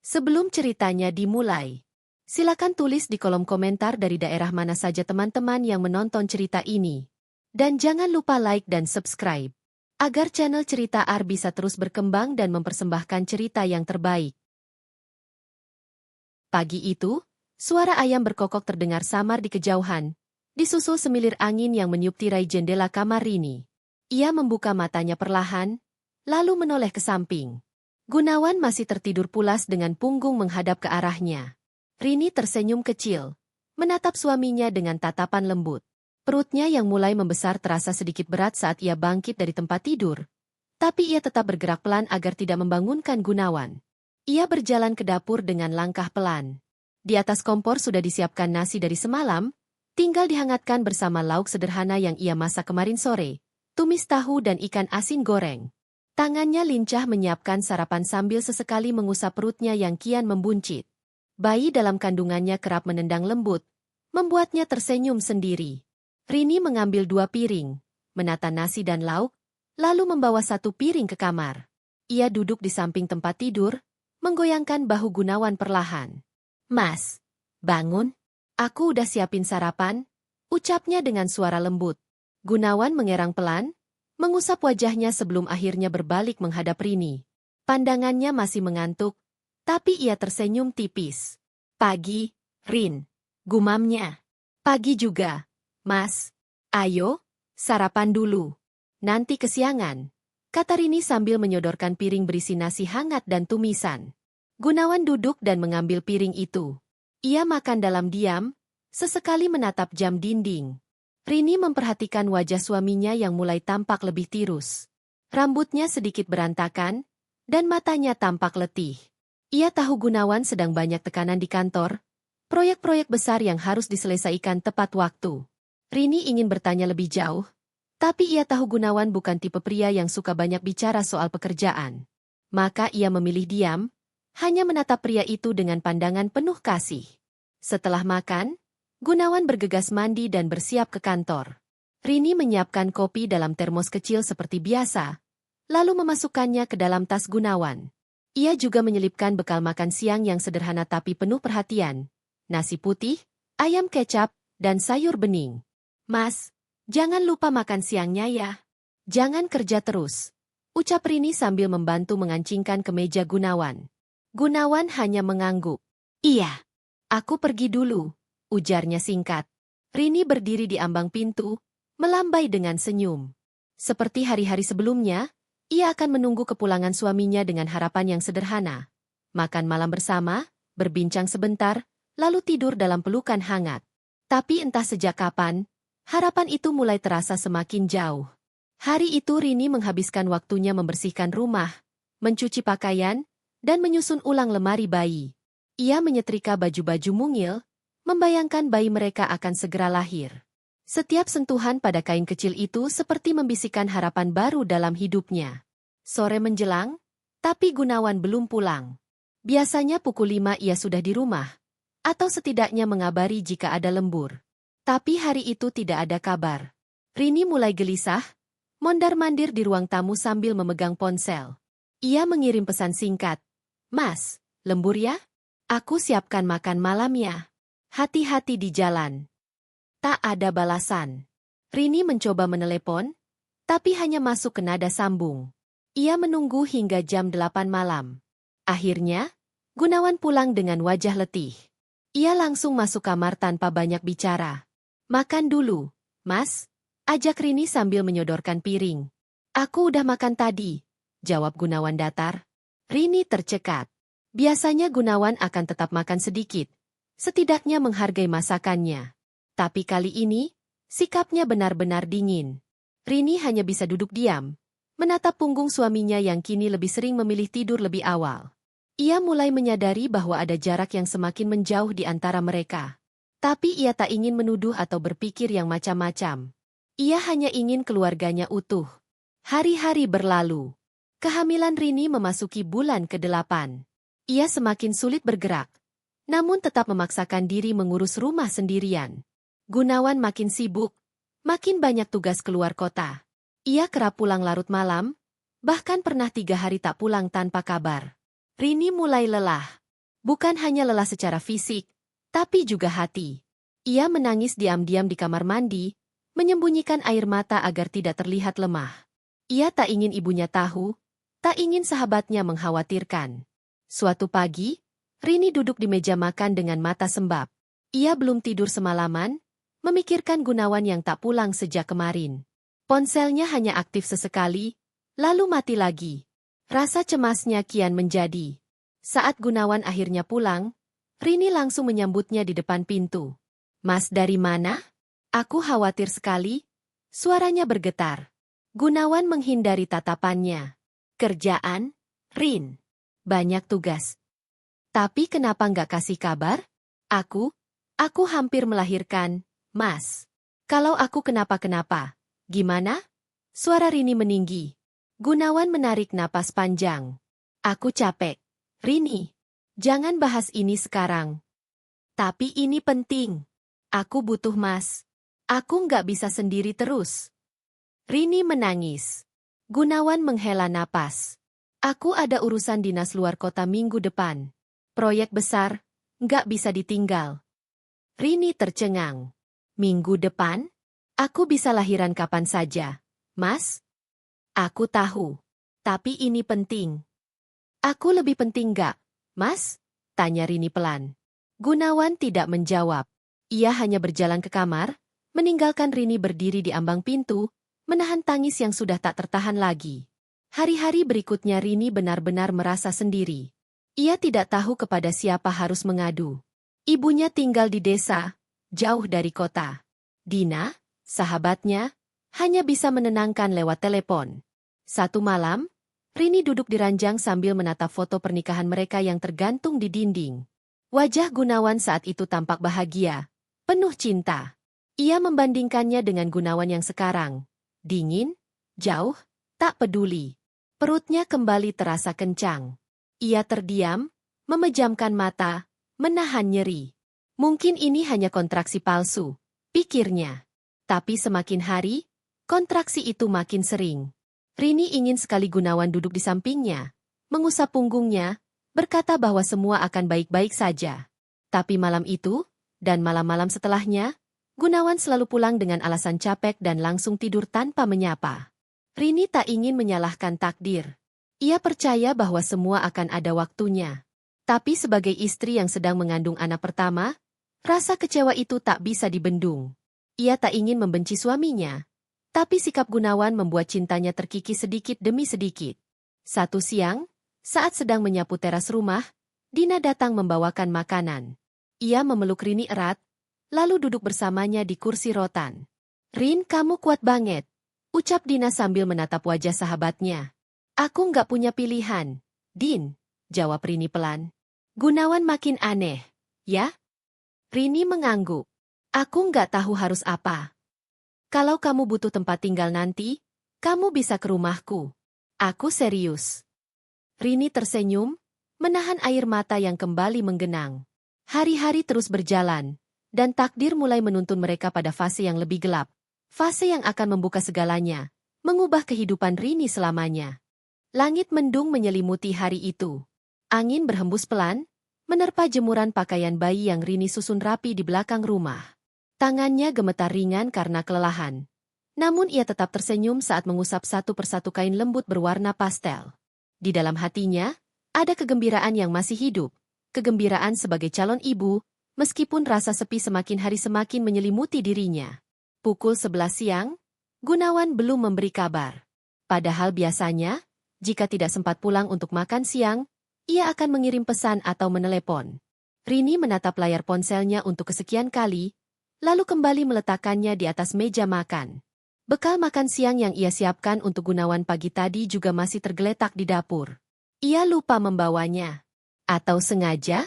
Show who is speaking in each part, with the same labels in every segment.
Speaker 1: Sebelum ceritanya dimulai, silakan tulis di kolom komentar dari daerah mana saja teman-teman yang menonton cerita ini. Dan jangan lupa like dan subscribe, agar channel Cerita Ar bisa terus berkembang dan mempersembahkan cerita yang terbaik. Pagi itu, suara ayam berkokok terdengar samar di kejauhan, disusul semilir angin yang meniup tirai jendela kamar Rini. Ia membuka matanya perlahan, lalu menoleh ke samping. Gunawan masih tertidur pulas dengan punggung menghadap ke arahnya. Rini tersenyum kecil, menatap suaminya dengan tatapan lembut. Perutnya yang mulai membesar terasa sedikit berat saat ia bangkit dari tempat tidur. Tapi ia tetap bergerak pelan agar tidak membangunkan Gunawan. Ia berjalan ke dapur dengan langkah pelan. Di atas kompor sudah disiapkan nasi dari semalam, tinggal dihangatkan bersama lauk sederhana yang ia masak kemarin sore, tumis tahu dan ikan asin goreng. Tangannya lincah menyiapkan sarapan sambil sesekali mengusap perutnya yang kian membuncit. Bayi dalam kandungannya kerap menendang lembut, membuatnya tersenyum sendiri. Rini mengambil 2 piring, menata nasi dan lauk, lalu membawa 1 piring ke kamar. Ia duduk di samping tempat tidur, menggoyangkan bahu Gunawan perlahan. "Mas, bangun. Aku udah siapin sarapan," ucapnya dengan suara lembut. Gunawan mengerang pelan, mengusap wajahnya sebelum akhirnya berbalik menghadap Rini. Pandangannya masih mengantuk, tapi ia tersenyum tipis. "Pagi, Rin," gumamnya. "Pagi juga, Mas. Ayo, sarapan dulu. Nanti kesiangan," kata Rini sambil menyodorkan piring berisi nasi hangat dan tumisan. Gunawan duduk dan mengambil piring itu. Ia makan dalam diam, sesekali menatap jam dinding. Rini memperhatikan wajah suaminya yang mulai tampak lebih tirus. Rambutnya sedikit berantakan, dan matanya tampak letih. Ia tahu Gunawan sedang banyak tekanan di kantor, proyek-proyek besar yang harus diselesaikan tepat waktu. Rini ingin bertanya lebih jauh, tapi ia tahu Gunawan bukan tipe pria yang suka banyak bicara soal pekerjaan. Maka ia memilih diam, hanya menatap pria itu dengan pandangan penuh kasih. Setelah makan, Gunawan bergegas mandi dan bersiap ke kantor. Rini menyiapkan kopi dalam termos kecil seperti biasa, lalu memasukkannya ke dalam tas Gunawan. Ia juga menyelipkan bekal makan siang yang sederhana tapi penuh perhatian. Nasi putih, ayam kecap, dan sayur bening. "Mas, jangan lupa makan siangnya ya. Jangan kerja terus," ucap Rini sambil membantu mengancingkan kemeja Gunawan. Gunawan hanya mengangguk. "Iya, aku pergi dulu," ujarnya singkat. Rini berdiri di ambang pintu, melambai dengan senyum. Seperti hari-hari sebelumnya, ia akan menunggu kepulangan suaminya dengan harapan yang sederhana. Makan malam bersama, berbincang sebentar, lalu tidur dalam pelukan hangat. Tapi entah sejak kapan, harapan itu mulai terasa semakin jauh. Hari itu Rini menghabiskan waktunya membersihkan rumah, mencuci pakaian, dan menyusun ulang lemari bayi. Ia menyetrika baju-baju mungil, membayangkan bayi mereka akan segera lahir. Setiap sentuhan pada kain kecil itu seperti membisikkan harapan baru dalam hidupnya. Sore menjelang, tapi Gunawan belum pulang. Biasanya pukul 5 ia sudah di rumah, atau setidaknya mengabari jika ada lembur. Tapi hari itu tidak ada kabar. Rini mulai gelisah, mondar-mandir di ruang tamu sambil memegang ponsel. Ia mengirim pesan singkat. "Mas, lembur ya? Aku siapkan makan malam ya. Hati-hati di jalan." Tak ada balasan. Rini mencoba menelepon, tapi hanya masuk ke nada sambung. Ia menunggu hingga jam 8 malam. Akhirnya, Gunawan pulang dengan wajah letih. Ia langsung masuk kamar tanpa banyak bicara. "Makan dulu, Mas," ajak Rini sambil menyodorkan piring. "Aku udah makan tadi," jawab Gunawan datar. Rini tercekat. Biasanya Gunawan akan tetap makan sedikit, setidaknya menghargai masakannya. Tapi kali ini, sikapnya benar-benar dingin. Rini hanya bisa duduk diam, menatap punggung suaminya yang kini lebih sering memilih tidur lebih awal. Ia mulai menyadari bahwa ada jarak yang semakin menjauh di antara mereka. Tapi ia tak ingin menuduh atau berpikir yang macam-macam. Ia hanya ingin keluarganya utuh. Hari-hari berlalu. Kehamilan Rini memasuki bulan ke-8. Ia semakin sulit bergerak, namun tetap memaksakan diri mengurus rumah sendirian. Gunawan makin sibuk, makin banyak tugas keluar kota. Ia kerap pulang larut malam, bahkan pernah 3 hari tak pulang tanpa kabar. Rini mulai lelah. Bukan hanya lelah secara fisik, tapi juga hati. Ia menangis diam-diam di kamar mandi, menyembunyikan air mata agar tidak terlihat lemah. Ia tak ingin ibunya tahu, tak ingin sahabatnya mengkhawatirkan. Suatu pagi, Rini duduk di meja makan dengan mata sembab. Ia belum tidur semalaman, memikirkan Gunawan yang tak pulang sejak kemarin. Ponselnya hanya aktif sesekali, lalu mati lagi. Rasa cemasnya kian menjadi. Saat Gunawan akhirnya pulang, Rini langsung menyambutnya di depan pintu. "Mas dari mana?" "Aku khawatir sekali." Suaranya bergetar. Gunawan menghindari tatapannya. "Kerjaan, Rin. Banyak tugas. Tapi kenapa nggak kasih kabar?" Aku hampir melahirkan, Mas. Kalau aku kenapa-kenapa, gimana?" Suara Rini meninggi. Gunawan menarik napas panjang. "Aku capek. Rini, jangan bahas ini sekarang. Tapi ini penting. Aku butuh Mas. Aku nggak bisa sendiri terus." Rini menangis. Gunawan menghela napas. "Aku ada urusan dinas luar kota minggu depan. Proyek besar, nggak bisa ditinggal." Rini tercengang. "Minggu depan? Aku bisa lahiran kapan saja, Mas?" "Aku tahu. Tapi ini penting." "Aku lebih penting nggak, Mas?" tanya Rini pelan. Gunawan tidak menjawab. Ia hanya berjalan ke kamar, meninggalkan Rini berdiri di ambang pintu, menahan tangis yang sudah tak tertahan lagi. Hari-hari berikutnya Rini benar-benar merasa sendiri. Ia tidak tahu kepada siapa harus mengadu. Ibunya tinggal di desa, jauh dari kota. Dina, sahabatnya, hanya bisa menenangkan lewat telepon. Satu malam, Rini duduk di ranjang sambil menatap foto pernikahan mereka yang tergantung di dinding. Wajah Gunawan saat itu tampak bahagia, penuh cinta. Ia membandingkannya dengan Gunawan yang sekarang. Dingin, jauh, tak peduli. Perutnya kembali terasa kencang. Ia terdiam, memejamkan mata, menahan nyeri. Mungkin ini hanya kontraksi palsu, pikirnya. Tapi semakin hari, kontraksi itu makin sering. Rini ingin sekali Gunawan duduk di sampingnya, mengusap punggungnya, berkata bahwa semua akan baik-baik saja. Tapi malam itu, dan malam-malam setelahnya, Gunawan selalu pulang dengan alasan capek dan langsung tidur tanpa menyapa. Rini tak ingin menyalahkan takdir. Ia percaya bahwa semua akan ada waktunya. Tapi sebagai istri yang sedang mengandung anak pertama, rasa kecewa itu tak bisa dibendung. Ia tak ingin membenci suaminya. Tapi sikap Gunawan membuat cintanya terkikis sedikit demi sedikit. Satu siang, saat sedang menyapu teras rumah, Dina datang membawakan makanan. Ia memeluk Rini erat, lalu duduk bersamanya di kursi rotan. "Rin, kamu kuat banget," ucap Dina sambil menatap wajah sahabatnya. "Aku nggak punya pilihan, Din," jawab Rini pelan. Gunawan makin aneh. "Ya?" Rini mengangguk. "Aku nggak tahu harus apa. Kalau kamu butuh tempat tinggal nanti, kamu bisa ke rumahku. Aku serius." Rini tersenyum, menahan air mata yang kembali menggenang. Hari-hari terus berjalan, dan takdir mulai menuntun mereka pada fase yang lebih gelap. Fase yang akan membuka segalanya, mengubah kehidupan Rini selamanya. Langit mendung menyelimuti hari itu. Angin berhembus pelan, menerpa jemuran pakaian bayi yang Rini susun rapi di belakang rumah. Tangannya gemetar ringan karena kelelahan. Namun ia tetap tersenyum saat mengusap satu persatu kain lembut berwarna pastel. Di dalam hatinya, ada kegembiraan yang masih hidup. Kegembiraan sebagai calon ibu, meskipun rasa sepi semakin hari semakin menyelimuti dirinya. Pukul 11 siang, Gunawan belum memberi kabar. Padahal biasanya, jika tidak sempat pulang untuk makan siang, ia akan mengirim pesan atau menelepon. Rini menatap layar ponselnya untuk kesekian kali, lalu kembali meletakkannya di atas meja makan. Bekal makan siang yang ia siapkan untuk Gunawan pagi tadi juga masih tergeletak di dapur. Ia lupa membawanya. Atau sengaja?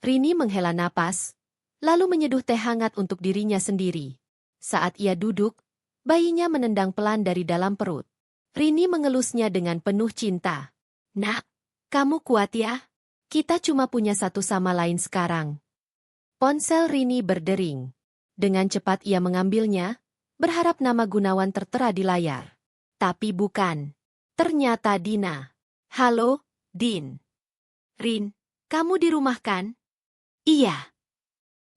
Speaker 1: Rini menghela napas, lalu menyeduh teh hangat untuk dirinya sendiri. Saat ia duduk, bayinya menendang pelan dari dalam perut. Rini mengelusnya dengan penuh cinta. "Nak, kamu kuat ya? Kita cuma punya satu sama lain sekarang." Ponsel Rini berdering. Dengan cepat ia mengambilnya, berharap nama Gunawan tertera di layar. Tapi bukan. Ternyata Dina. "Halo, Din." "Rin, Kamu di rumah kan? Iya.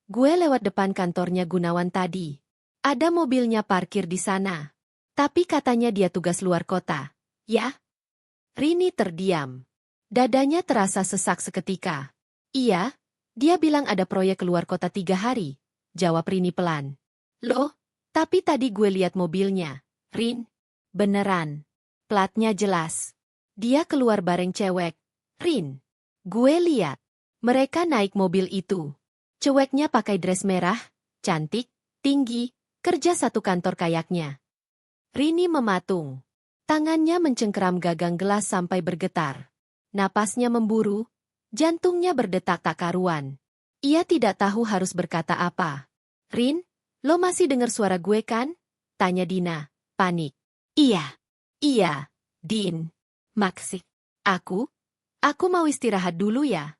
Speaker 1: Gue lewat depan kantornya Gunawan tadi. Ada mobilnya parkir di sana. Tapi katanya dia tugas luar kota. Ya? Rini terdiam. Dadanya terasa sesak seketika. Iya, dia bilang ada proyek keluar kota 3 hari. Jawab Rini pelan. Loh, tapi tadi gue lihat mobilnya. Rin? Beneran. Platnya jelas. Dia keluar bareng cewek. Rin. Gue lihat. Mereka naik mobil itu. Ceweknya pakai dress merah, cantik, tinggi, kerja satu kantor kayaknya. Rini mematung. Tangannya mencengkeram gagang gelas sampai bergetar. Napasnya memburu, jantungnya berdetak tak karuan. Ia tidak tahu harus berkata apa. Rin, lo masih dengar suara gue kan? Tanya Dina, panik. Iya. Iya, Din. Maksik. Aku mau istirahat dulu ya.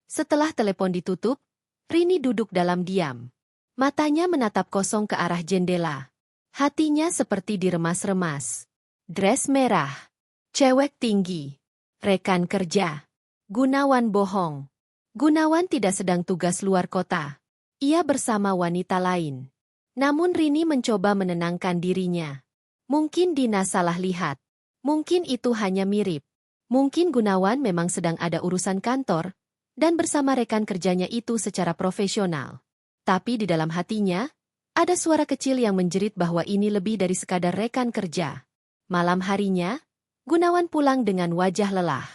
Speaker 1: Setelah telepon ditutup, Rini duduk dalam diam. Matanya menatap kosong ke arah jendela. Hatinya seperti diremas-remas. Dress merah. Cewek tinggi. Rekan kerja. Gunawan bohong. Gunawan tidak sedang tugas luar kota. Ia bersama wanita lain. Namun Rini mencoba menenangkan dirinya. Mungkin Dina salah lihat. Mungkin itu hanya mirip. Mungkin Gunawan memang sedang ada urusan kantor, dan bersama rekan kerjanya itu secara profesional. Tapi di dalam hatinya, ada suara kecil yang menjerit bahwa ini lebih dari sekadar rekan kerja. Malam harinya, Gunawan pulang dengan wajah lelah.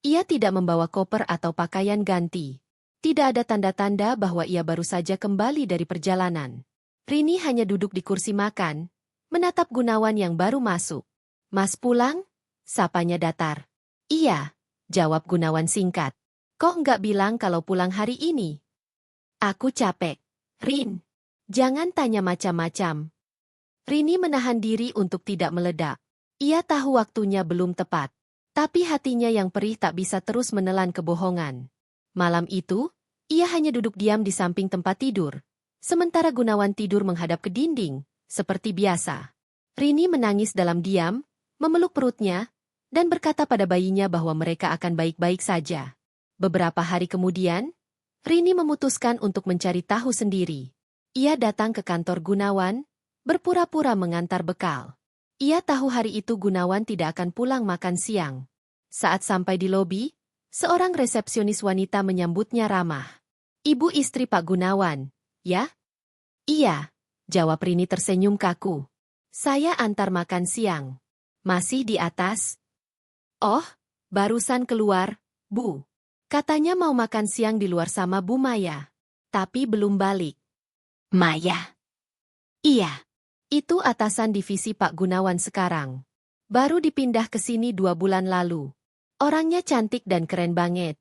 Speaker 1: Ia tidak membawa koper atau pakaian ganti. Tidak ada tanda-tanda bahwa ia baru saja kembali dari perjalanan. Rini hanya duduk di kursi makan, menatap Gunawan yang baru masuk. Mas pulang? Sapanya datar. Iya, jawab Gunawan singkat. Kok nggak bilang kalau pulang hari ini? Aku capek. Rin, jangan tanya macam-macam. Rini menahan diri untuk tidak meledak. Ia tahu waktunya belum tepat. Tapi hatinya yang perih tak bisa terus menelan kebohongan. Malam itu, ia hanya duduk diam di samping tempat tidur. Sementara Gunawan tidur menghadap ke dinding, seperti biasa. Rini menangis dalam diam, memeluk perutnya, dan berkata pada bayinya bahwa mereka akan baik-baik saja. Beberapa hari kemudian, Rini memutuskan untuk mencari tahu sendiri. Ia datang ke kantor Gunawan, berpura-pura mengantar bekal. Ia tahu hari itu Gunawan tidak akan pulang makan siang. Saat sampai di lobi, seorang resepsionis wanita menyambutnya ramah. Ibu istri Pak Gunawan, ya? Iya, jawab Rini tersenyum kaku. Saya antar makan siang. Masih di atas? Oh, barusan keluar, Bu. Katanya mau makan siang di luar sama Bu Maya. Tapi belum balik. Maya? Iya. Itu atasan divisi Pak Gunawan sekarang. Baru dipindah ke sini 2 bulan lalu. Orangnya cantik dan keren banget.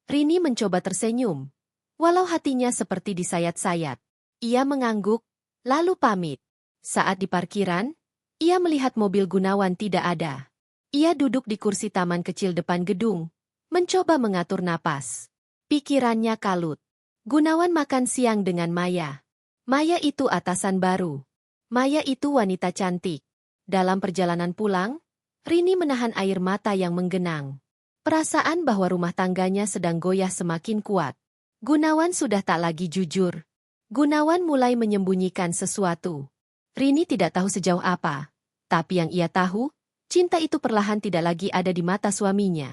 Speaker 1: Rini mencoba tersenyum. Walau hatinya seperti disayat-sayat. Ia mengangguk, lalu pamit. Saat di parkiran, ia melihat mobil Gunawan tidak ada. Ia duduk di kursi taman kecil depan gedung, mencoba mengatur napas. Pikirannya kalut. Gunawan makan siang dengan Maya. Maya itu atasan baru. Maya itu wanita cantik. Dalam perjalanan pulang, Rini menahan air mata yang menggenang. Perasaan bahwa rumah tangganya sedang goyah semakin kuat. Gunawan sudah tak lagi jujur. Gunawan mulai menyembunyikan sesuatu. Rini tidak tahu sejauh apa. Tapi yang ia tahu, cinta itu perlahan tidak lagi ada di mata suaminya.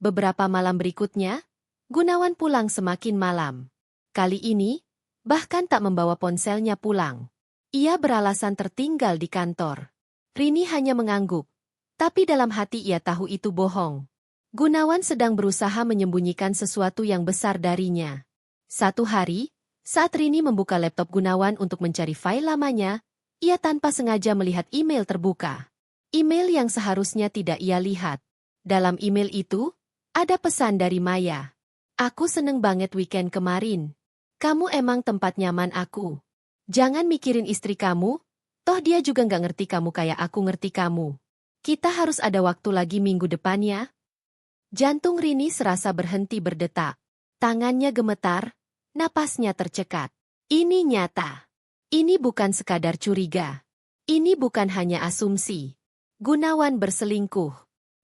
Speaker 1: Beberapa malam berikutnya, Gunawan pulang semakin malam. Kali ini, bahkan tak membawa ponselnya pulang. Ia beralasan tertinggal di kantor. Rini hanya mengangguk. Tapi dalam hati ia tahu itu bohong. Gunawan sedang berusaha menyembunyikan sesuatu yang besar darinya. Satu hari, saat Rini membuka laptop Gunawan untuk mencari file lamanya, ia tanpa sengaja melihat email terbuka. Email yang seharusnya tidak ia lihat. Dalam email itu, ada pesan dari Maya. Aku seneng banget weekend kemarin. Kamu emang tempat nyaman aku. Jangan mikirin istri kamu, toh dia juga nggak ngerti kamu kayak aku ngerti kamu. Kita harus ada waktu lagi minggu depan ya. Jantung Rini serasa berhenti berdetak. Tangannya gemetar, napasnya tercekat. Ini nyata. Ini bukan sekadar curiga. Ini bukan hanya asumsi. Gunawan berselingkuh.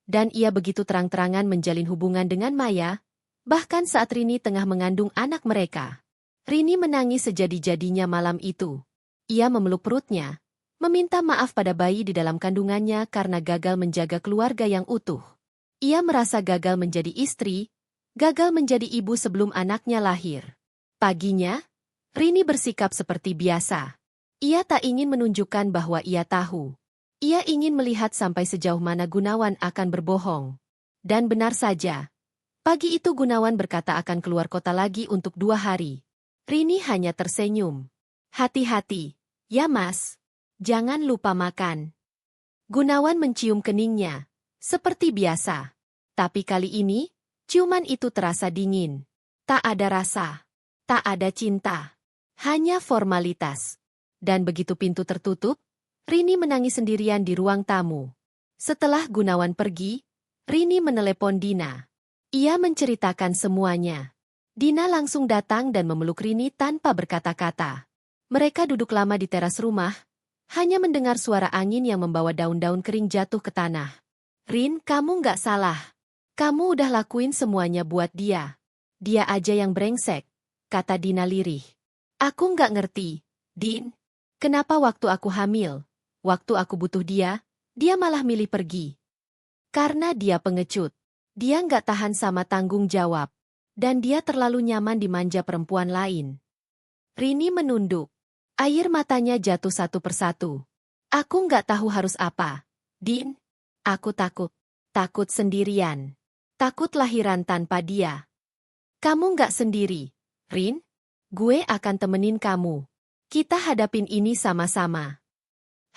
Speaker 1: Dan ia begitu terang-terangan menjalin hubungan dengan Maya, Bahkan saat Rini tengah mengandung anak mereka. Rini menangis sejadi-jadinya malam itu. Ia memeluk perutnya, meminta maaf pada bayi di dalam kandungannya karena gagal menjaga keluarga yang utuh. Ia merasa gagal menjadi istri, gagal menjadi ibu sebelum anaknya lahir. Paginya, Rini bersikap seperti biasa. Ia tak ingin menunjukkan bahwa ia tahu. Ia ingin melihat sampai sejauh mana Gunawan akan berbohong. Dan benar saja. Pagi itu Gunawan berkata akan keluar kota lagi untuk 2 hari. Rini hanya tersenyum. Hati-hati, ya mas. Jangan lupa makan. Gunawan mencium keningnya. Seperti biasa. Tapi kali ini, ciuman itu terasa dingin. Tak ada rasa. Tak ada cinta. Hanya formalitas. Dan begitu pintu tertutup, Rini menangis sendirian di ruang tamu. Setelah Gunawan pergi, Rini menelepon Dina. Ia menceritakan semuanya. Dina langsung datang dan memeluk Rini tanpa berkata-kata. Mereka duduk lama di teras rumah, hanya mendengar suara angin yang membawa daun-daun kering jatuh ke tanah. Rin, kamu nggak salah. Kamu udah lakuin semuanya buat dia. Dia aja yang brengsek, kata Dina lirih. Aku nggak ngerti, Din. Kenapa waktu aku hamil, waktu aku butuh dia malah milih pergi. Karena dia pengecut. Dia nggak tahan sama tanggung jawab. Dan dia terlalu nyaman dimanja perempuan lain. Rini menunduk. Air matanya jatuh satu persatu. Aku nggak tahu harus apa. Din, aku takut. Takut sendirian. Takut lahiran tanpa dia. Kamu nggak sendiri, Rin. Gue akan temenin kamu. Kita hadapin ini sama-sama.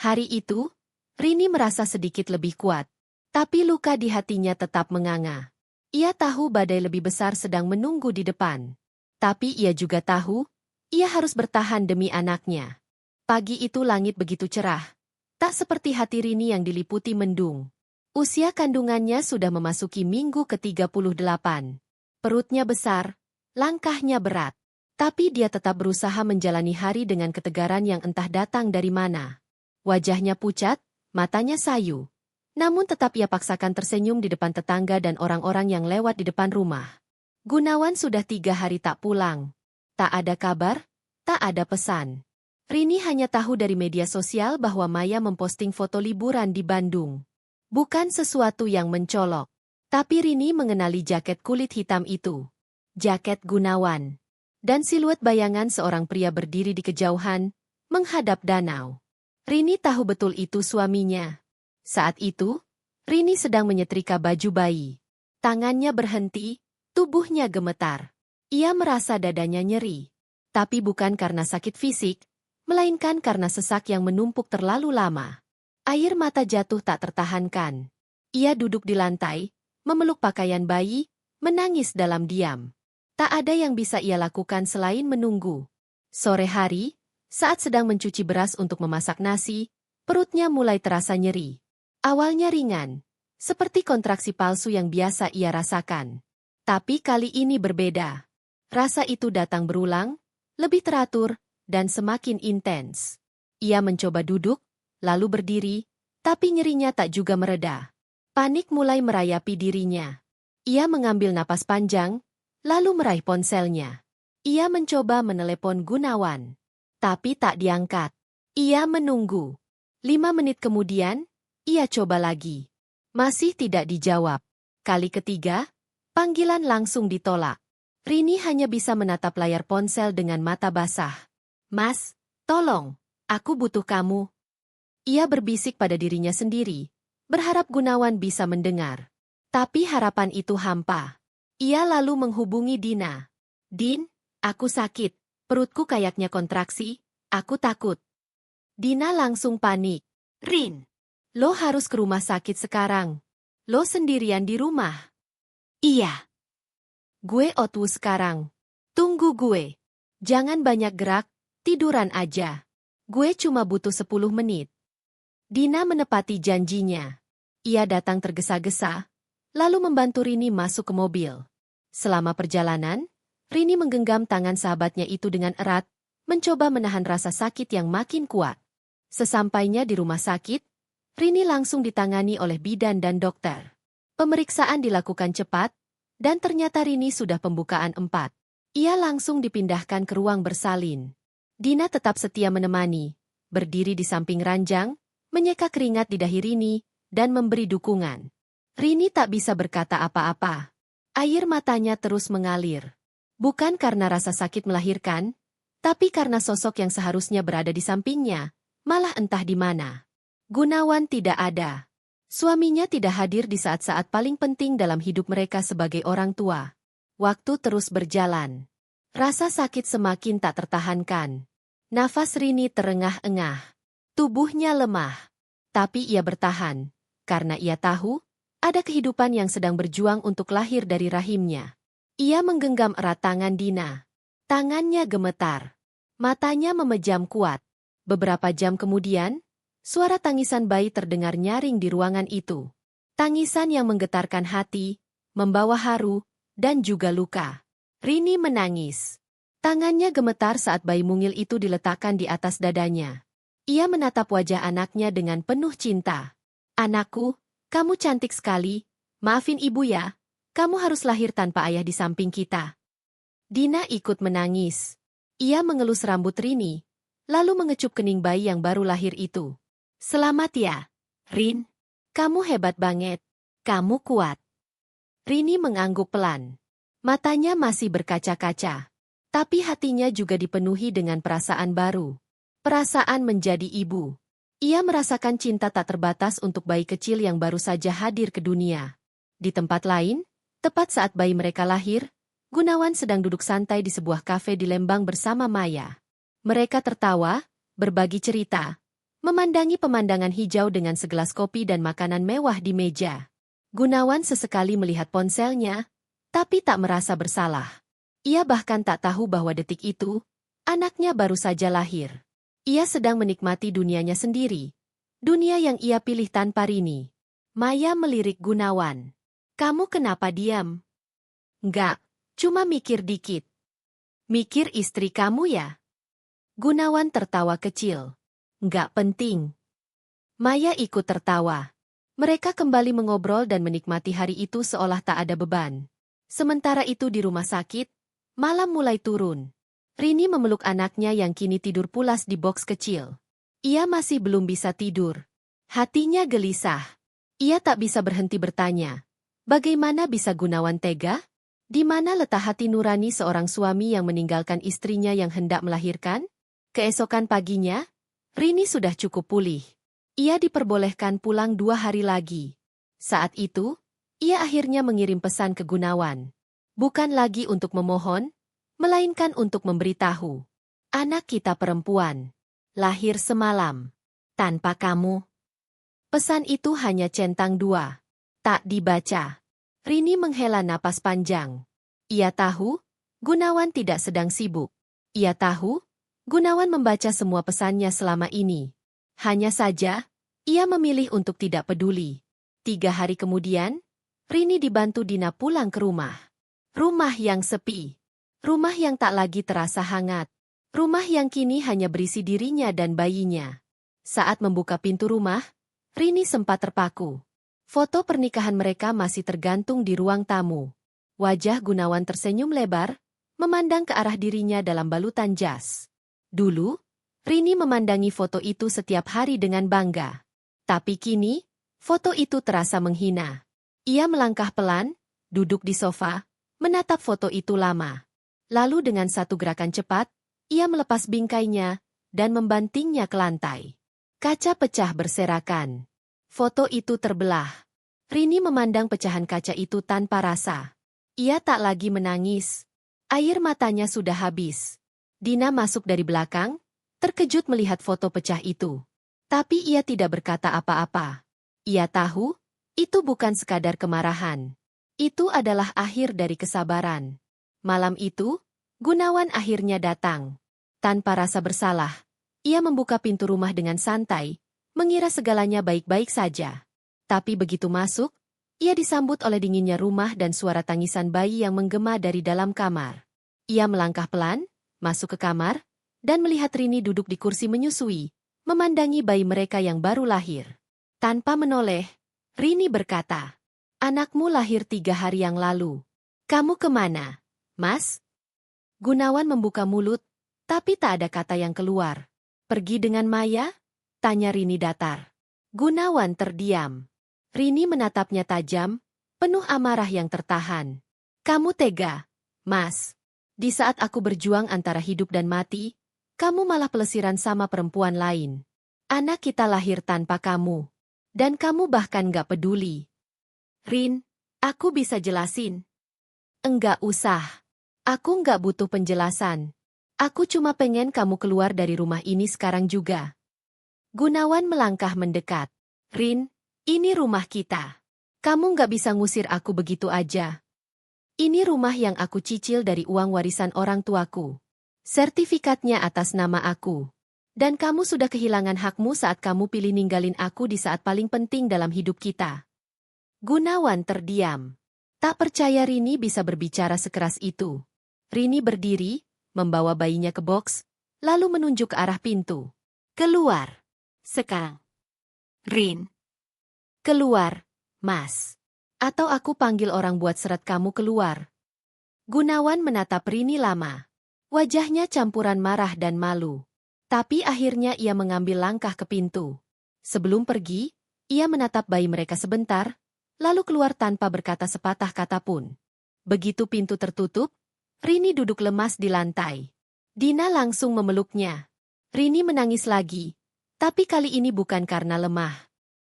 Speaker 1: Hari itu, Rini merasa sedikit lebih kuat. Tapi luka di hatinya tetap menganga. Ia tahu badai lebih besar sedang menunggu di depan. Tapi ia juga tahu, ia harus bertahan demi anaknya. Pagi itu langit begitu cerah. Tak seperti hati Rini yang diliputi mendung. Usia kandungannya sudah memasuki minggu ke-38. Perutnya besar, langkahnya berat. Tapi dia tetap berusaha menjalani hari dengan ketegaran yang entah datang dari mana. Wajahnya pucat, matanya sayu. Namun tetap ia paksakan tersenyum di depan tetangga dan orang-orang yang lewat di depan rumah. Gunawan sudah 3 hari tak pulang. Tak ada kabar, tak ada pesan. Rini hanya tahu dari media sosial bahwa Maya memposting foto liburan di Bandung. Bukan sesuatu yang mencolok. Tapi Rini mengenali jaket kulit hitam itu. Jaket Gunawan. Dan siluet bayangan seorang pria berdiri di kejauhan, menghadap danau. Rini tahu betul itu suaminya. Saat itu, Rini sedang menyetrika baju bayi. Tangannya berhenti, tubuhnya gemetar. Ia merasa dadanya nyeri. Tapi bukan karena sakit fisik, melainkan karena sesak yang menumpuk terlalu lama. Air mata jatuh tak tertahankan. Ia duduk di lantai, memeluk pakaian bayi, menangis dalam diam. Tak ada yang bisa ia lakukan selain menunggu. Sore hari, saat sedang mencuci beras untuk memasak nasi, perutnya mulai terasa nyeri. Awalnya ringan, seperti kontraksi palsu yang biasa ia rasakan. Tapi kali ini berbeda. Rasa itu datang berulang, lebih teratur, dan semakin intens. Ia mencoba duduk, lalu berdiri, tapi nyerinya tak juga mereda. Panik mulai merayapi dirinya. Ia mengambil napas panjang, lalu meraih ponselnya. Ia mencoba menelepon Gunawan. Tapi tak diangkat. Ia menunggu. 5 menit kemudian, ia coba lagi. Masih tidak dijawab. Kali ketiga, panggilan langsung ditolak. Rini hanya bisa menatap layar ponsel dengan mata basah. Mas, tolong, aku butuh kamu. Ia berbisik pada dirinya sendiri, berharap Gunawan bisa mendengar. Tapi harapan itu hampa. Ia lalu menghubungi Dina. Din, aku sakit, perutku kayaknya kontraksi, aku takut. Dina langsung panik. Rin, lo harus ke rumah sakit sekarang. Lo sendirian di rumah. Iya. Gue outwu sekarang. Tunggu gue. Jangan banyak gerak, tiduran aja. Gue cuma butuh 10 menit. Dina menepati janjinya. Ia datang tergesa-gesa, lalu membantu Rini masuk ke mobil. Selama perjalanan, Rini menggenggam tangan sahabatnya itu dengan erat, mencoba menahan rasa sakit yang makin kuat. Sesampainya di rumah sakit, Rini langsung ditangani oleh bidan dan dokter. Pemeriksaan dilakukan cepat, Dan ternyata Rini sudah pembukaan 4. Ia langsung dipindahkan ke ruang bersalin. Dina tetap setia menemani, berdiri di samping ranjang, menyeka keringat di dahi Rini, dan memberi dukungan. Rini tak bisa berkata apa-apa. Air matanya terus mengalir. Bukan karena rasa sakit melahirkan, tapi karena sosok yang seharusnya berada di sampingnya, malah entah di mana. Gunawan tidak ada. Suaminya tidak hadir di saat-saat paling penting dalam hidup mereka sebagai orang tua. Waktu terus berjalan. Rasa sakit semakin tak tertahankan. Nafas Rini terengah-engah. Tubuhnya lemah. Tapi ia bertahan, karena ia tahu, ada kehidupan yang sedang berjuang untuk lahir dari rahimnya. Ia menggenggam erat tangan Dina. Tangannya gemetar. Matanya memejam kuat. Beberapa jam kemudian, suara tangisan bayi terdengar nyaring di ruangan itu. Tangisan yang menggetarkan hati, membawa haru, dan juga luka. Rini menangis. Tangannya gemetar saat bayi mungil itu diletakkan di atas dadanya. Ia menatap wajah anaknya dengan penuh cinta. Anakku, kamu cantik sekali. Maafin ibu ya, kamu harus lahir tanpa ayah di samping kita. Dina ikut menangis. Ia mengelus rambut Rini, lalu mengecup kening bayi yang baru lahir itu. Selamat ya, Rin. Kamu hebat banget. Kamu kuat. Rini mengangguk pelan. Matanya masih berkaca-kaca. Tapi hatinya juga dipenuhi dengan perasaan baru. Perasaan menjadi ibu. Ia merasakan cinta tak terbatas untuk bayi kecil yang baru saja hadir ke dunia. Di tempat lain, tepat saat bayi mereka lahir, Gunawan sedang duduk santai di sebuah kafe di Lembang bersama Maya. Mereka tertawa, berbagi cerita, memandangi pemandangan hijau dengan segelas kopi dan makanan mewah di meja. Gunawan sesekali melihat ponselnya, tapi tak merasa bersalah. Ia bahkan tak tahu bahwa detik itu, anaknya baru saja lahir. Ia sedang menikmati dunianya sendiri. Dunia yang ia pilih tanpa Rini. Maya melirik Gunawan. Kamu kenapa diam? Enggak, cuma mikir dikit. Mikir istri kamu ya? Gunawan tertawa kecil. Enggak penting. Maya ikut tertawa. Mereka kembali mengobrol dan menikmati hari itu seolah tak ada beban. Sementara itu di rumah sakit, malam mulai turun. Rini memeluk anaknya yang kini tidur pulas di boks kecil. Ia masih belum bisa tidur. Hatinya gelisah. Ia tak bisa berhenti bertanya. Bagaimana bisa Gunawan tega? Di mana letak hati nurani seorang suami yang meninggalkan istrinya yang hendak melahirkan? Keesokan paginya, Rini sudah cukup pulih. Ia diperbolehkan pulang 2 hari lagi. Saat itu, ia akhirnya mengirim pesan ke Gunawan. Bukan lagi untuk memohon, melainkan untuk memberitahu. Anak kita perempuan. Lahir semalam. Tanpa kamu. Pesan itu hanya centang 2. Tak dibaca. Rini menghela napas panjang. Ia tahu, Gunawan tidak sedang sibuk. Ia tahu, Gunawan membaca semua pesannya selama ini. Hanya saja, ia memilih untuk tidak peduli. 3 hari kemudian, Rini dibantu Dina pulang ke rumah. Rumah yang sepi. Rumah yang tak lagi terasa hangat. Rumah yang kini hanya berisi dirinya dan bayinya. Saat membuka pintu rumah, Rini sempat terpaku. Foto pernikahan mereka masih tergantung di ruang tamu. Wajah Gunawan tersenyum lebar, memandang ke arah dirinya dalam balutan jas. Dulu, Rini memandangi foto itu setiap hari dengan bangga. Tapi kini, foto itu terasa menghina. Ia melangkah pelan, duduk di sofa, menatap foto itu lama. Lalu dengan satu gerakan cepat, ia melepas bingkainya dan membantingnya ke lantai. Kaca pecah berserakan. Foto itu terbelah. Rini memandang pecahan kaca itu tanpa rasa. Ia tak lagi menangis. Air matanya sudah habis. Dina masuk dari belakang, terkejut melihat foto pecah itu. Tapi ia tidak berkata apa-apa. Ia tahu, itu bukan sekadar kemarahan. Itu adalah akhir dari kesabaran. Malam itu, Gunawan akhirnya datang. Tanpa rasa bersalah, ia membuka pintu rumah dengan santai, mengira segalanya baik-baik saja. Tapi begitu masuk, ia disambut oleh dinginnya rumah dan suara tangisan bayi yang menggema dari dalam kamar. Ia melangkah pelan, masuk ke kamar, dan melihat Rini duduk di kursi menyusui, memandangi bayi mereka yang baru lahir. Tanpa menoleh, Rini berkata, "Anakmu lahir 3 hari yang lalu. Kamu kemana, Mas? Gunawan membuka mulut, tapi tak ada kata yang keluar. Pergi dengan Maya? Tanya Rini datar. Gunawan terdiam. Rini menatapnya tajam, penuh amarah yang tertahan. Kamu tega, Mas. Di saat aku berjuang antara hidup dan mati, kamu malah pelesiran sama perempuan lain. Anak kita lahir tanpa kamu. Dan kamu bahkan gak peduli. Rin, aku bisa jelasin. Enggak usah. Aku nggak butuh penjelasan. Aku cuma pengen kamu keluar dari rumah ini sekarang juga. Gunawan melangkah mendekat. Rin, ini rumah kita. Kamu nggak bisa ngusir aku begitu aja. Ini rumah yang aku cicil dari uang warisan orang tuaku. Sertifikatnya atas nama aku. Dan kamu sudah kehilangan hakmu saat kamu pilih ninggalin aku di saat paling penting dalam hidup kita. Gunawan terdiam. Tak percaya Rini bisa berbicara sekeras itu. Rini berdiri, membawa bayinya ke boks, lalu menunjuk ke arah pintu. Keluar. Sekarang. Rin. Keluar, Mas. Atau aku panggil orang buat seret kamu keluar. Gunawan menatap Rini lama. Wajahnya campuran marah dan malu. Tapi akhirnya ia mengambil langkah ke pintu. Sebelum pergi, ia menatap bayi mereka sebentar, lalu keluar tanpa berkata sepatah kata pun. Begitu pintu tertutup, Rini duduk lemas di lantai. Dina langsung memeluknya. Rini menangis lagi, tapi kali ini bukan karena lemah.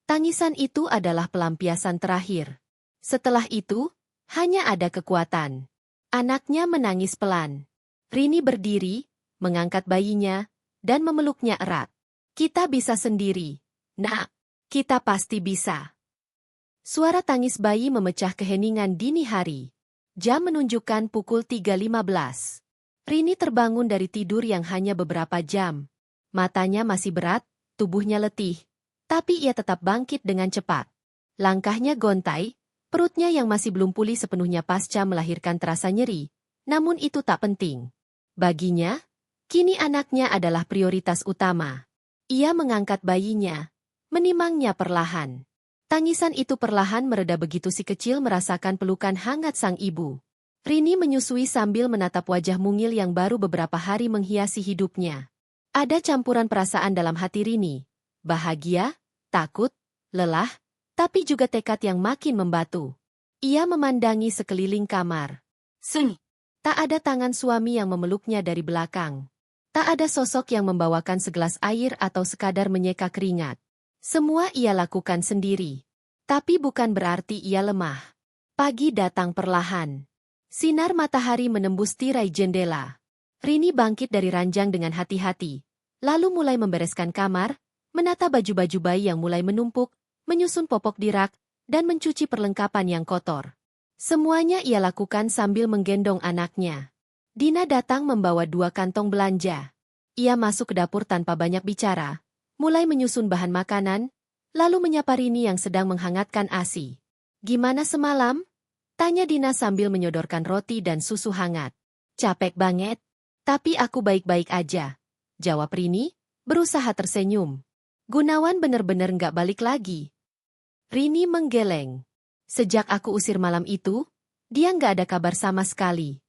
Speaker 1: Tangisan itu adalah pelampiasan terakhir. Setelah itu, hanya ada kekuatan. Anaknya menangis pelan. Rini berdiri, mengangkat bayinya, dan memeluknya erat. Kita bisa sendiri. Nak, kita pasti bisa. Suara tangis bayi memecah keheningan dini hari. Jam menunjukkan pukul 3.15. Rini terbangun dari tidur yang hanya beberapa jam. Matanya masih berat, tubuhnya letih. Tapi ia tetap bangkit dengan cepat. Langkahnya gontai, perutnya yang masih belum pulih sepenuhnya pasca melahirkan terasa nyeri. Namun itu tak penting. Baginya, kini anaknya adalah prioritas utama. Ia mengangkat bayinya, menimangnya perlahan. Tangisan itu perlahan mereda begitu si kecil merasakan pelukan hangat sang ibu. Rini menyusui sambil menatap wajah mungil yang baru beberapa hari menghiasi hidupnya. Ada campuran perasaan dalam hati Rini. Bahagia, takut, lelah, tapi juga tekad yang makin membatu. Ia memandangi sekeliling kamar. Seng. Tak ada tangan suami yang memeluknya dari belakang. Tak ada sosok yang membawakan segelas air atau sekadar menyeka keringat. Semua ia lakukan sendiri. Tapi bukan berarti ia lemah. Pagi datang perlahan. Sinar matahari menembus tirai jendela. Rini bangkit dari ranjang dengan hati-hati. Lalu mulai membereskan kamar, menata baju-baju bayi yang mulai menumpuk, menyusun popok di rak, dan mencuci perlengkapan yang kotor. Semuanya ia lakukan sambil menggendong anaknya. Dina datang membawa 2 kantong belanja. Ia masuk ke dapur tanpa banyak bicara. Mulai menyusun bahan makanan, lalu menyapa Rini yang sedang menghangatkan ASI. Gimana semalam? Tanya Dina sambil menyodorkan roti dan susu hangat. Capek banget, tapi aku baik-baik aja. Jawab Rini, berusaha tersenyum. Gunawan bener-bener nggak balik lagi. Rini menggeleng. Sejak aku usir malam itu, dia nggak ada kabar sama sekali.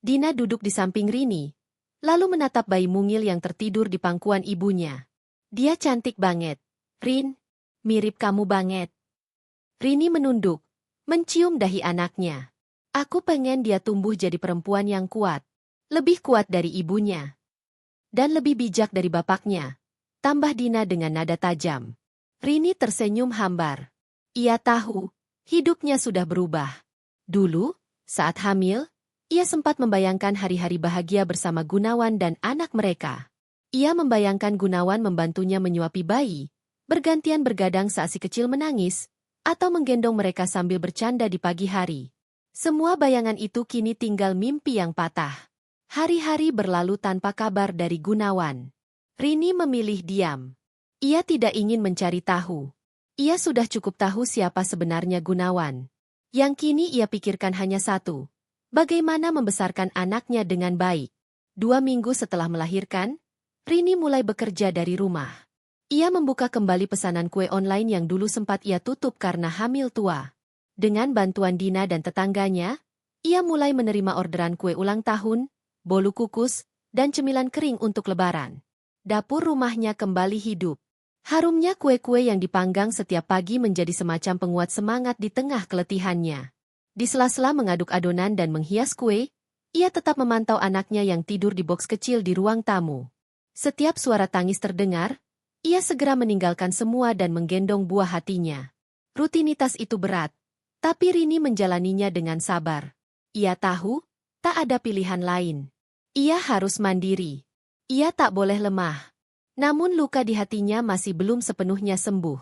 Speaker 1: Dina duduk di samping Rini, lalu menatap bayi mungil yang tertidur di pangkuan ibunya. Dia cantik banget. Rin, mirip kamu banget. Rini menunduk, mencium dahi anaknya. Aku pengen dia tumbuh jadi perempuan yang kuat. Lebih kuat dari ibunya. Dan lebih bijak dari bapaknya. Tambah Dina dengan nada tajam. Rini tersenyum hambar. Ia tahu, hidupnya sudah berubah. Dulu, saat hamil, ia sempat membayangkan hari-hari bahagia bersama Gunawan dan anak mereka. Ia membayangkan Gunawan membantunya menyuapi bayi, bergantian bergadang saat si kecil menangis, atau menggendong mereka sambil bercanda di pagi hari. Semua bayangan itu kini tinggal mimpi yang patah. Hari-hari berlalu tanpa kabar dari Gunawan. Rini memilih diam. Ia tidak ingin mencari tahu. Ia sudah cukup tahu siapa sebenarnya Gunawan. Yang kini ia pikirkan hanya satu. Bagaimana membesarkan anaknya dengan baik. 2 minggu setelah melahirkan, Rini mulai bekerja dari rumah. Ia membuka kembali pesanan kue online yang dulu sempat ia tutup karena hamil tua. Dengan bantuan Dina dan tetangganya, ia mulai menerima orderan kue ulang tahun, bolu kukus, dan cemilan kering untuk lebaran. Dapur rumahnya kembali hidup. Harumnya kue-kue yang dipanggang setiap pagi menjadi semacam penguat semangat di tengah keletihannya. Di sela-sela mengaduk adonan dan menghias kue, ia tetap memantau anaknya yang tidur di boks kecil di ruang tamu. Setiap suara tangis terdengar, ia segera meninggalkan semua dan menggendong buah hatinya. Rutinitas itu berat, tapi Rini menjalaninya dengan sabar. Ia tahu, tak ada pilihan lain. Ia harus mandiri. Ia tak boleh lemah. Namun luka di hatinya masih belum sepenuhnya sembuh.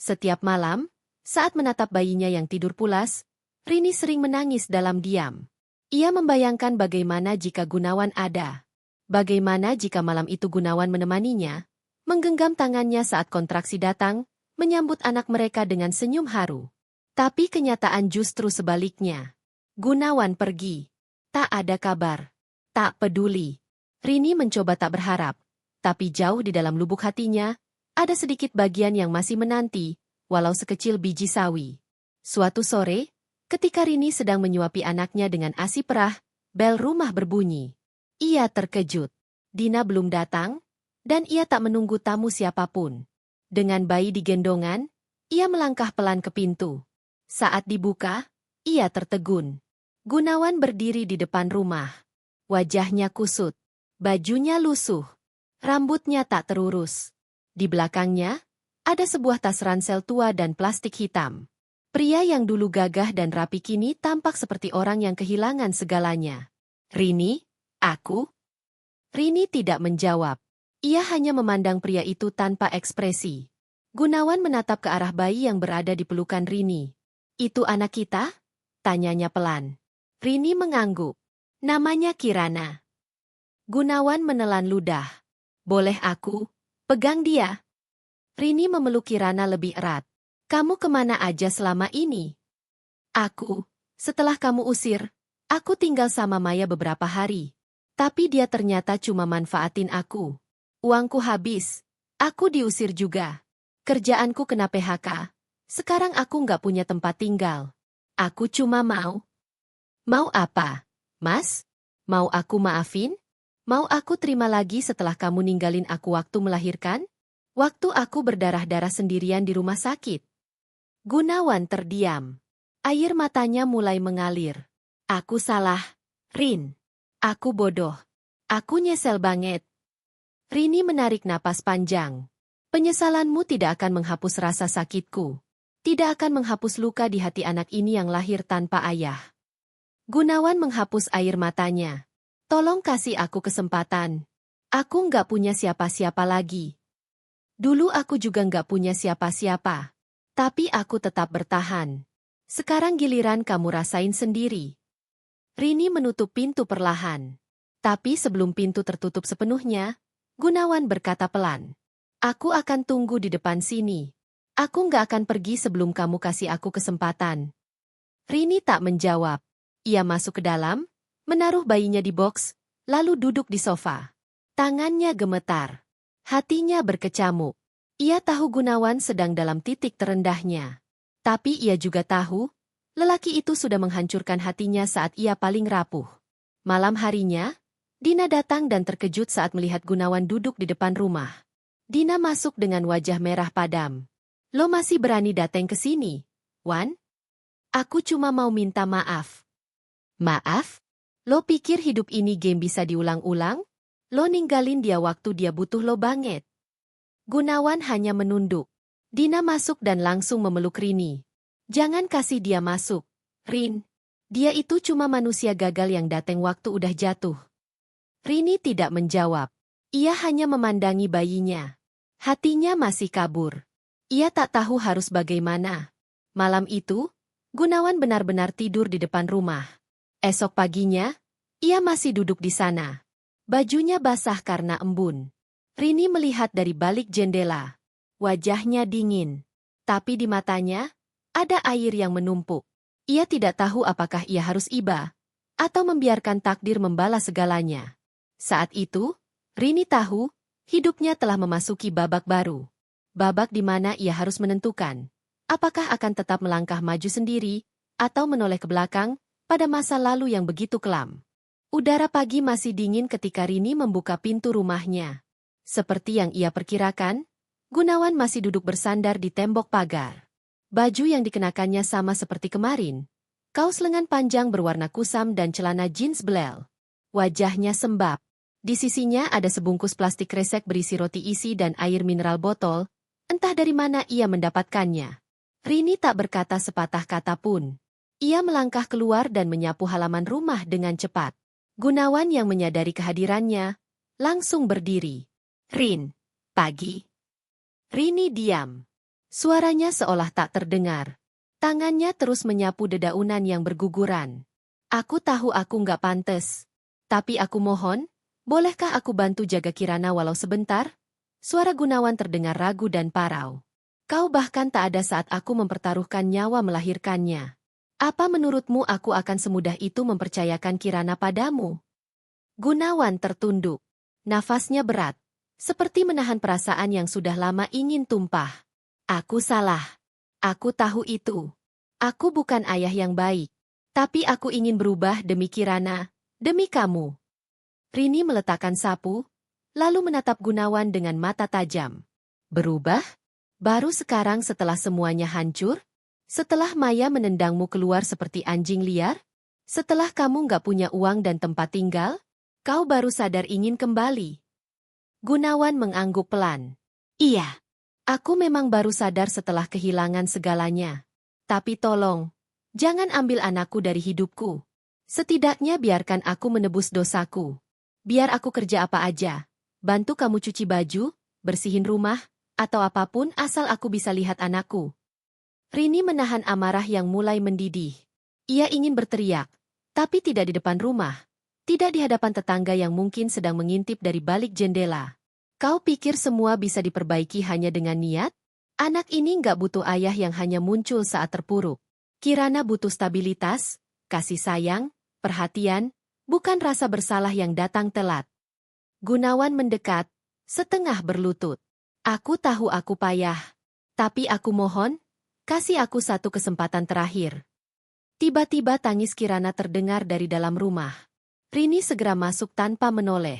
Speaker 1: Setiap malam, saat menatap bayinya yang tidur pulas, Rini sering menangis dalam diam. Ia membayangkan bagaimana jika Gunawan ada. Bagaimana jika malam itu Gunawan menemaninya, menggenggam tangannya saat kontraksi datang, menyambut anak mereka dengan senyum haru. Tapi kenyataan justru sebaliknya. Gunawan pergi. Tak ada kabar. Tak peduli. Rini mencoba tak berharap. Tapi jauh di dalam lubuk hatinya, ada sedikit bagian yang masih menanti, walau sekecil biji sawi. Suatu sore, ketika Rini sedang menyuapi anaknya dengan ASI perah, bel rumah berbunyi. Ia terkejut. Dina belum datang, dan ia tak menunggu tamu siapapun. Dengan bayi di gendongan, ia melangkah pelan ke pintu. Saat dibuka, ia tertegun. Gunawan berdiri di depan rumah. Wajahnya kusut. Bajunya lusuh. Rambutnya tak terurus. Di belakangnya, ada sebuah tas ransel tua dan plastik hitam. Pria yang dulu gagah dan rapi kini tampak seperti orang yang kehilangan segalanya. Rini, aku? Rini tidak menjawab. Ia hanya memandang pria itu tanpa ekspresi. Gunawan menatap ke arah bayi yang berada di pelukan Rini. Itu anak kita? Tanyanya pelan. Rini mengangguk. Namanya Kirana. Gunawan menelan ludah. Boleh aku pegang dia? Rini memeluk Kirana lebih erat. Kamu kemana aja selama ini? Aku, setelah kamu usir, aku tinggal sama Maya beberapa hari. Tapi dia ternyata cuma manfaatin aku. Uangku habis. Aku diusir juga. Kerjaanku kena PHK. Sekarang aku nggak punya tempat tinggal. Aku cuma mau. Mau apa, Mas? Mau aku maafin? Mau aku terima lagi setelah kamu ninggalin aku waktu melahirkan? Waktu aku berdarah-darah sendirian di rumah sakit. Gunawan terdiam. Air matanya mulai mengalir. Aku salah, Rin. Aku bodoh. Aku nyesel banget. Rini menarik napas panjang. Penyesalanmu tidak akan menghapus rasa sakitku. Tidak akan menghapus luka di hati anak ini yang lahir tanpa ayah. Gunawan menghapus air matanya. Tolong kasih aku kesempatan. Aku nggak punya siapa-siapa lagi. Dulu aku juga nggak punya siapa-siapa. Tapi aku tetap bertahan. Sekarang giliran kamu rasain sendiri. Rini menutup pintu perlahan. Tapi sebelum pintu tertutup sepenuhnya, Gunawan berkata pelan. Aku akan tunggu di depan sini. Aku nggak akan pergi sebelum kamu kasih aku kesempatan. Rini tak menjawab. Ia masuk ke dalam, menaruh bayinya di boks, lalu duduk di sofa. Tangannya gemetar. Hatinya berkecamuk. Ia tahu Gunawan sedang dalam titik terendahnya. Tapi ia juga tahu, lelaki itu sudah menghancurkan hatinya saat ia paling rapuh. Malam harinya, Dina datang dan terkejut saat melihat Gunawan duduk di depan rumah. Dina masuk dengan wajah merah padam. Lo masih berani datang ke sini, Wan? Aku cuma mau minta maaf. Maaf? Lo pikir hidup ini game bisa diulang-ulang? Lo ninggalin dia waktu dia butuh lo banget. Gunawan hanya menunduk. Dina masuk dan langsung memeluk Rini. Jangan kasih dia masuk, Rin. Dia itu cuma manusia gagal yang datang waktu udah jatuh. Rini tidak menjawab. Ia hanya memandangi bayinya. Hatinya masih kabur. Ia tak tahu harus bagaimana. Malam itu, Gunawan benar-benar tidur di depan rumah. Esok paginya, ia masih duduk di sana. Bajunya basah karena embun. Rini melihat dari balik jendela. Wajahnya dingin. Tapi di matanya, ada air yang menumpuk. Ia tidak tahu apakah ia harus iba, atau membiarkan takdir membalas segalanya. Saat itu, Rini tahu, hidupnya telah memasuki babak baru. Babak di mana ia harus menentukan, apakah akan tetap melangkah maju sendiri, atau menoleh ke belakang, pada masa lalu yang begitu kelam. Udara pagi masih dingin ketika Rini membuka pintu rumahnya. Seperti yang ia perkirakan, Gunawan masih duduk bersandar di tembok pagar. Baju yang dikenakannya sama seperti kemarin, kaos lengan panjang berwarna kusam dan celana jeans belel. Wajahnya sembab. Di sisinya ada sebungkus plastik kresek berisi roti isi dan air mineral botol, entah dari mana ia mendapatkannya. Rini tak berkata sepatah kata pun. Ia melangkah keluar dan menyapu halaman rumah dengan cepat. Gunawan yang menyadari kehadirannya, langsung berdiri. "Rin, pagi." Rini diam. Suaranya seolah tak terdengar. Tangannya terus menyapu dedaunan yang berguguran. "Aku tahu aku nggak pantes. Tapi aku mohon, bolehkah aku bantu jaga Kirana walau sebentar?" Suara Gunawan terdengar ragu dan parau. "Kau bahkan tak ada saat aku mempertaruhkan nyawa melahirkannya. Apa menurutmu aku akan semudah itu mempercayakan Kirana padamu?" Gunawan tertunduk. Nafasnya berat, seperti menahan perasaan yang sudah lama ingin tumpah. "Aku salah. Aku tahu itu. Aku bukan ayah yang baik. Tapi aku ingin berubah demi Kirana, demi kamu." Rini meletakkan sapu, lalu menatap Gunawan dengan mata tajam. "Berubah? Baru sekarang setelah semuanya hancur? Setelah Maya menendangmu keluar seperti anjing liar? Setelah kamu nggak punya uang dan tempat tinggal? Kau baru sadar ingin kembali?" Gunawan mengangguk pelan. "Iya. Aku memang baru sadar setelah kehilangan segalanya. Tapi tolong, jangan ambil anakku dari hidupku. Setidaknya biarkan aku menebus dosaku. Biar aku kerja apa aja, bantu kamu cuci baju, bersihin rumah, atau apapun asal aku bisa lihat anakku." Rini menahan amarah yang mulai mendidih. Ia ingin berteriak, tapi tidak di depan rumah. Tidak di hadapan tetangga yang mungkin sedang mengintip dari balik jendela. "Kau pikir semua bisa diperbaiki hanya dengan niat? Anak ini nggak butuh ayah yang hanya muncul saat terpuruk. Kirana butuh stabilitas, kasih sayang, perhatian, bukan rasa bersalah yang datang telat." Gunawan mendekat, setengah berlutut. "Aku tahu aku payah. Tapi aku mohon, kasih aku satu kesempatan terakhir." Tiba-tiba tangis Kirana terdengar dari dalam rumah. Rini segera masuk tanpa menoleh.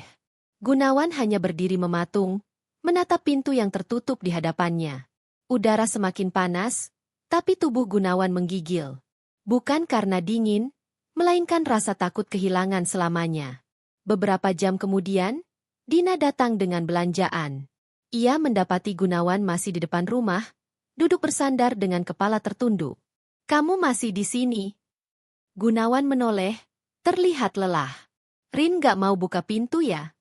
Speaker 1: Gunawan hanya berdiri mematung, menatap pintu yang tertutup di hadapannya. Udara semakin panas, tapi tubuh Gunawan menggigil. Bukan karena dingin, melainkan rasa takut kehilangan selamanya. Beberapa jam kemudian, Dina datang dengan belanjaan. Ia mendapati Gunawan masih di depan rumah, duduk bersandar dengan kepala tertunduk. "Kamu masih di sini?" Gunawan menoleh, terlihat lelah. "Rin gak mau buka pintu ya?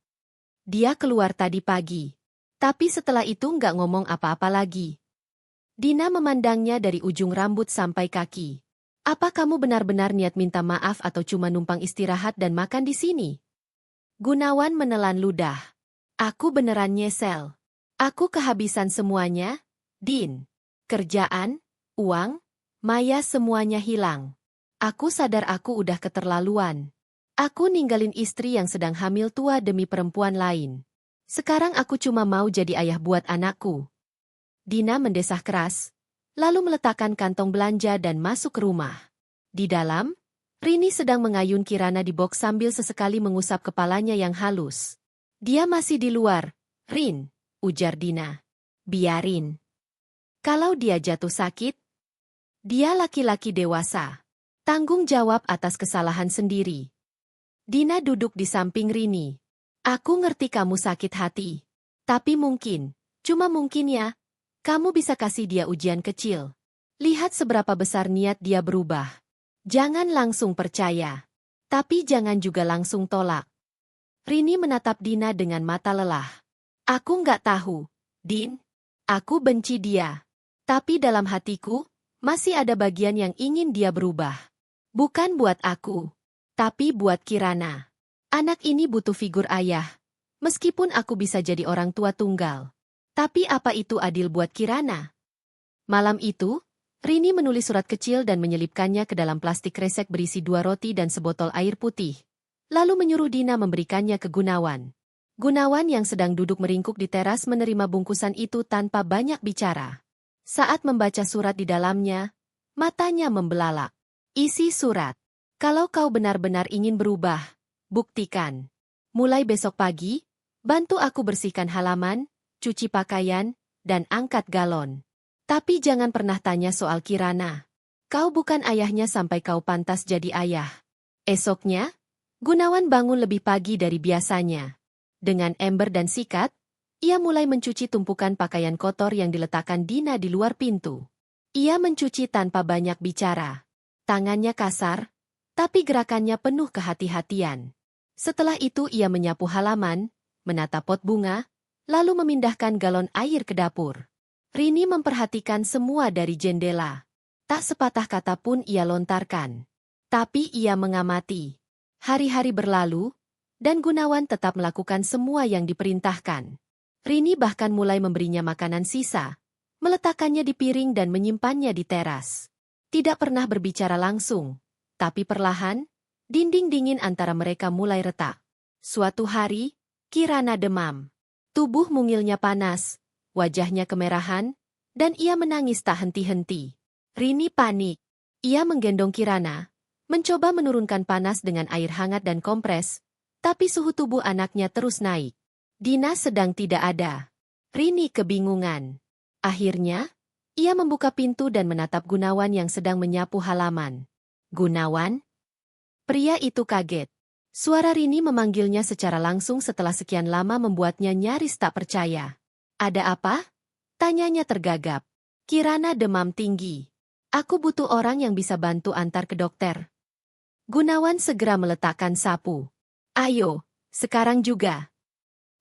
Speaker 1: Dia keluar tadi pagi. Tapi setelah itu nggak ngomong apa-apa lagi." Dina memandangnya dari ujung rambut sampai kaki. "Apa kamu benar-benar niat minta maaf atau cuma numpang istirahat dan makan di sini?" Gunawan menelan ludah. "Aku beneran nyesel. Aku kehabisan semuanya, Din. Kerjaan, uang, Maya semuanya hilang. Aku sadar aku udah keterlaluan. Aku ninggalin istri yang sedang hamil tua demi perempuan lain. Sekarang aku cuma mau jadi ayah buat anakku." Dina mendesah keras, lalu meletakkan kantong belanja dan masuk ke rumah. Di dalam, Rini sedang mengayun Kirana di box sambil sesekali mengusap kepalanya yang halus. "Dia masih di luar, Rin," ujar Dina. "Biarin. Kalau dia jatuh sakit, dia laki-laki dewasa. Tanggung jawab atas kesalahan sendiri." Dina duduk di samping Rini. "Aku ngerti kamu sakit hati. Tapi mungkin, cuma mungkin ya, kamu bisa kasih dia ujian kecil. Lihat seberapa besar niat dia berubah. Jangan langsung percaya. Tapi jangan juga langsung tolak." Rini menatap Dina dengan mata lelah. "Aku nggak tahu, Din. Aku benci dia. Tapi dalam hatiku, masih ada bagian yang ingin dia berubah. Bukan buat aku, tapi buat Kirana. Anak ini butuh figur ayah. Meskipun aku bisa jadi orang tua tunggal. Tapi apa itu adil buat Kirana?" Malam itu, Rini menulis surat kecil dan menyelipkannya ke dalam plastik kresek berisi 2 roti dan sebotol air putih. Lalu menyuruh Dina memberikannya ke Gunawan. Gunawan yang sedang duduk meringkuk di teras menerima bungkusan itu tanpa banyak bicara. Saat membaca surat di dalamnya, matanya membelalak. Isi surat. Kalau kau benar-benar ingin berubah, buktikan. Mulai besok pagi, bantu aku bersihkan halaman, cuci pakaian, dan angkat galon. Tapi jangan pernah tanya soal Kirana. Kau bukan ayahnya sampai kau pantas jadi ayah. Esoknya, Gunawan bangun lebih pagi dari biasanya. Dengan ember dan sikat, ia mulai mencuci tumpukan pakaian kotor yang diletakkan Dina di luar pintu. Ia mencuci tanpa banyak bicara. Tangannya kasar, tapi gerakannya penuh kehati-hatian. Setelah itu ia menyapu halaman, menata pot bunga, lalu memindahkan galon air ke dapur. Rini memperhatikan semua dari jendela. Tak sepatah kata pun ia lontarkan. Tapi ia mengamati. Hari-hari berlalu, dan Gunawan tetap melakukan semua yang diperintahkan. Rini bahkan mulai memberinya makanan sisa, meletakkannya di piring dan menyimpannya di teras. Tidak pernah berbicara langsung, tapi perlahan, dinding dingin antara mereka mulai retak. Suatu hari, Kirana demam. Tubuh mungilnya panas, wajahnya kemerahan, dan ia menangis tak henti-henti. Rini panik. Ia menggendong Kirana, mencoba menurunkan panas dengan air hangat dan kompres, tapi suhu tubuh anaknya terus naik. Dina sedang tidak ada. Rini kebingungan. Akhirnya, ia membuka pintu dan menatap Gunawan yang sedang menyapu halaman. Gunawan? Pria itu kaget. Suara Rini memanggilnya secara langsung setelah sekian lama membuatnya nyaris tak percaya. Ada apa? Tanyanya tergagap. Kirana demam tinggi. Aku butuh orang yang bisa bantu antar ke dokter. Gunawan segera meletakkan sapu. Ayo, sekarang juga.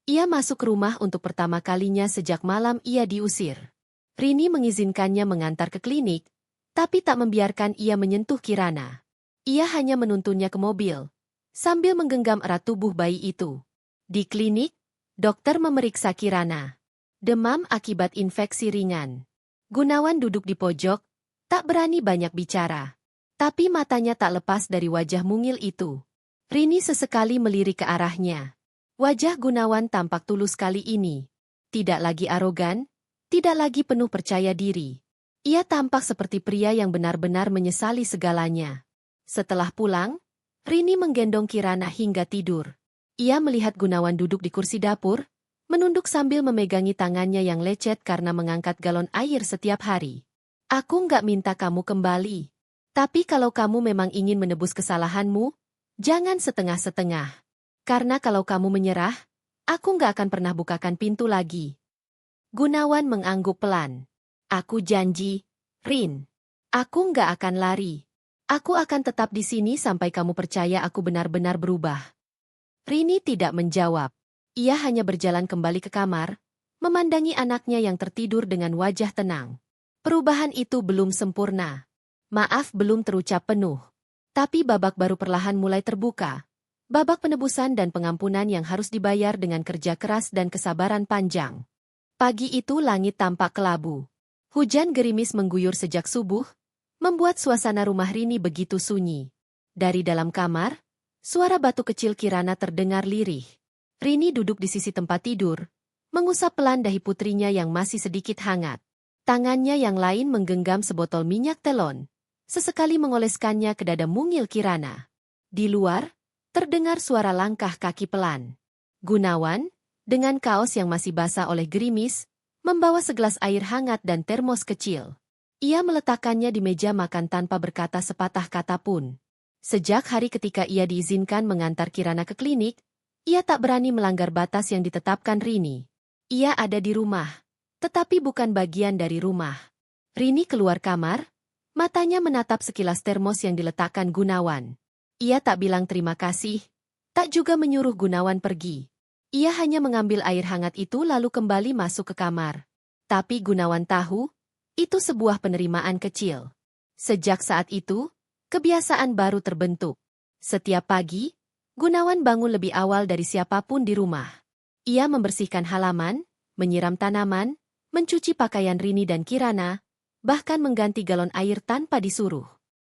Speaker 1: Ia masuk rumah untuk pertama kalinya sejak malam ia diusir. Rini mengizinkannya mengantar ke klinik, tapi tak membiarkan ia menyentuh Kirana. Ia hanya menuntunnya ke mobil, sambil menggenggam erat tubuh bayi itu. Di klinik, dokter memeriksa Kirana. Demam akibat infeksi ringan. Gunawan duduk di pojok, tak berani banyak bicara. Tapi matanya tak lepas dari wajah mungil itu. Rini sesekali melirik ke arahnya. Wajah Gunawan tampak tulus kali ini. Tidak lagi arogan, tidak lagi penuh percaya diri. Ia tampak seperti pria yang benar-benar menyesali segalanya. Setelah pulang, Rini menggendong Kirana hingga tidur. Ia melihat Gunawan duduk di kursi dapur, menunduk sambil memegangi tangannya yang lecet karena mengangkat galon air setiap hari. Aku nggak minta kamu kembali. Tapi kalau kamu memang ingin menebus kesalahanmu, jangan setengah-setengah. Karena kalau kamu menyerah, aku nggak akan pernah bukakan pintu lagi. Gunawan mengangguk pelan. Aku janji, Rin. Aku nggak akan lari. Aku akan tetap di sini sampai kamu percaya aku benar-benar berubah. Rini tidak menjawab. Ia hanya berjalan kembali ke kamar, memandangi anaknya yang tertidur dengan wajah tenang. Perubahan itu belum sempurna. Maaf belum terucap penuh. Tapi babak baru perlahan mulai terbuka. Babak penebusan dan pengampunan yang harus dibayar dengan kerja keras dan kesabaran panjang. Pagi itu langit tampak kelabu. Hujan gerimis mengguyur sejak subuh, membuat suasana rumah Rini begitu sunyi. Dari dalam kamar, suara batu kecil Kirana terdengar lirih. Rini duduk di sisi tempat tidur, mengusap pelan dahi putrinya yang masih sedikit hangat. Tangannya yang lain menggenggam sebotol minyak telon, sesekali mengoleskannya ke dada mungil Kirana. Di luar, terdengar suara langkah kaki pelan. Gunawan, dengan kaos yang masih basah oleh gerimis, membawa segelas air hangat dan termos kecil. Ia meletakkannya di meja makan tanpa berkata sepatah kata pun. Sejak hari ketika ia diizinkan mengantar Kirana ke klinik, ia tak berani melanggar batas yang ditetapkan Rini. Ia ada di rumah, tetapi bukan bagian dari rumah. Rini keluar kamar, matanya menatap sekilas termos yang diletakkan Gunawan. Ia tak bilang terima kasih, tak juga menyuruh Gunawan pergi. Ia hanya mengambil air hangat itu lalu kembali masuk ke kamar. Tapi Gunawan tahu, itu sebuah penerimaan kecil. Sejak saat itu, kebiasaan baru terbentuk. Setiap pagi, Gunawan bangun lebih awal dari siapapun di rumah. Ia membersihkan halaman, menyiram tanaman, mencuci pakaian Rini dan Kirana, bahkan mengganti galon air tanpa disuruh.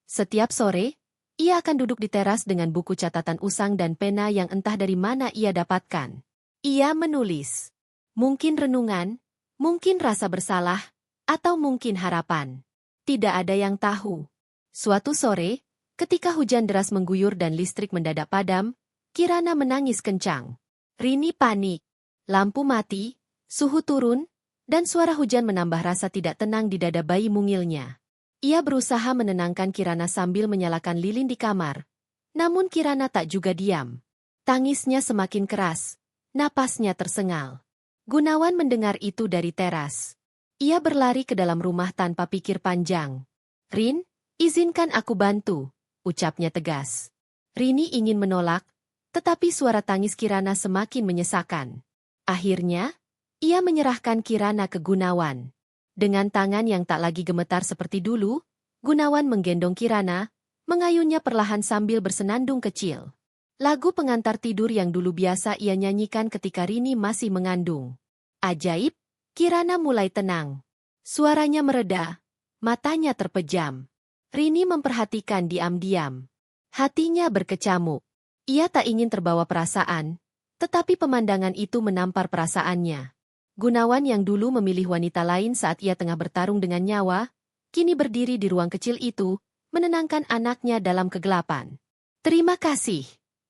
Speaker 1: Setiap sore, ia akan duduk di teras dengan buku catatan usang dan pena yang entah dari mana ia dapatkan. Ia menulis. Mungkin renungan, mungkin rasa bersalah, atau mungkin harapan. Tidak ada yang tahu. Suatu sore, Ketika hujan deras mengguyur dan listrik mendadak padam, Kirana menangis kencang. Rini panik. Lampu mati, suhu turun, dan suara hujan menambah rasa tidak tenang di dada bayi mungilnya. Ia berusaha menenangkan Kirana sambil menyalakan lilin di kamar. Namun Kirana tak juga diam. Tangisnya semakin keras. Napasnya tersengal. Gunawan mendengar itu dari teras. Ia berlari ke dalam rumah tanpa pikir panjang. "Rin, izinkan aku bantu," ucapnya tegas. Rini ingin menolak, tetapi suara tangis Kirana semakin menyesakan. Akhirnya, ia menyerahkan Kirana ke Gunawan. Dengan tangan yang tak lagi gemetar seperti dulu, Gunawan menggendong Kirana, mengayunnya perlahan sambil bersenandung kecil. Lagu pengantar tidur yang dulu biasa ia nyanyikan ketika Rini masih mengandung. Ajaib, Kirana mulai tenang. Suaranya mereda, matanya terpejam. Rini memperhatikan diam-diam. Hatinya berkecamuk. Ia tak ingin terbawa perasaan, tetapi pemandangan itu menampar perasaannya. Gunawan yang dulu memilih wanita lain saat ia tengah bertarung dengan nyawa, kini berdiri di ruang kecil itu, menenangkan anaknya dalam kegelapan. "Terima kasih,"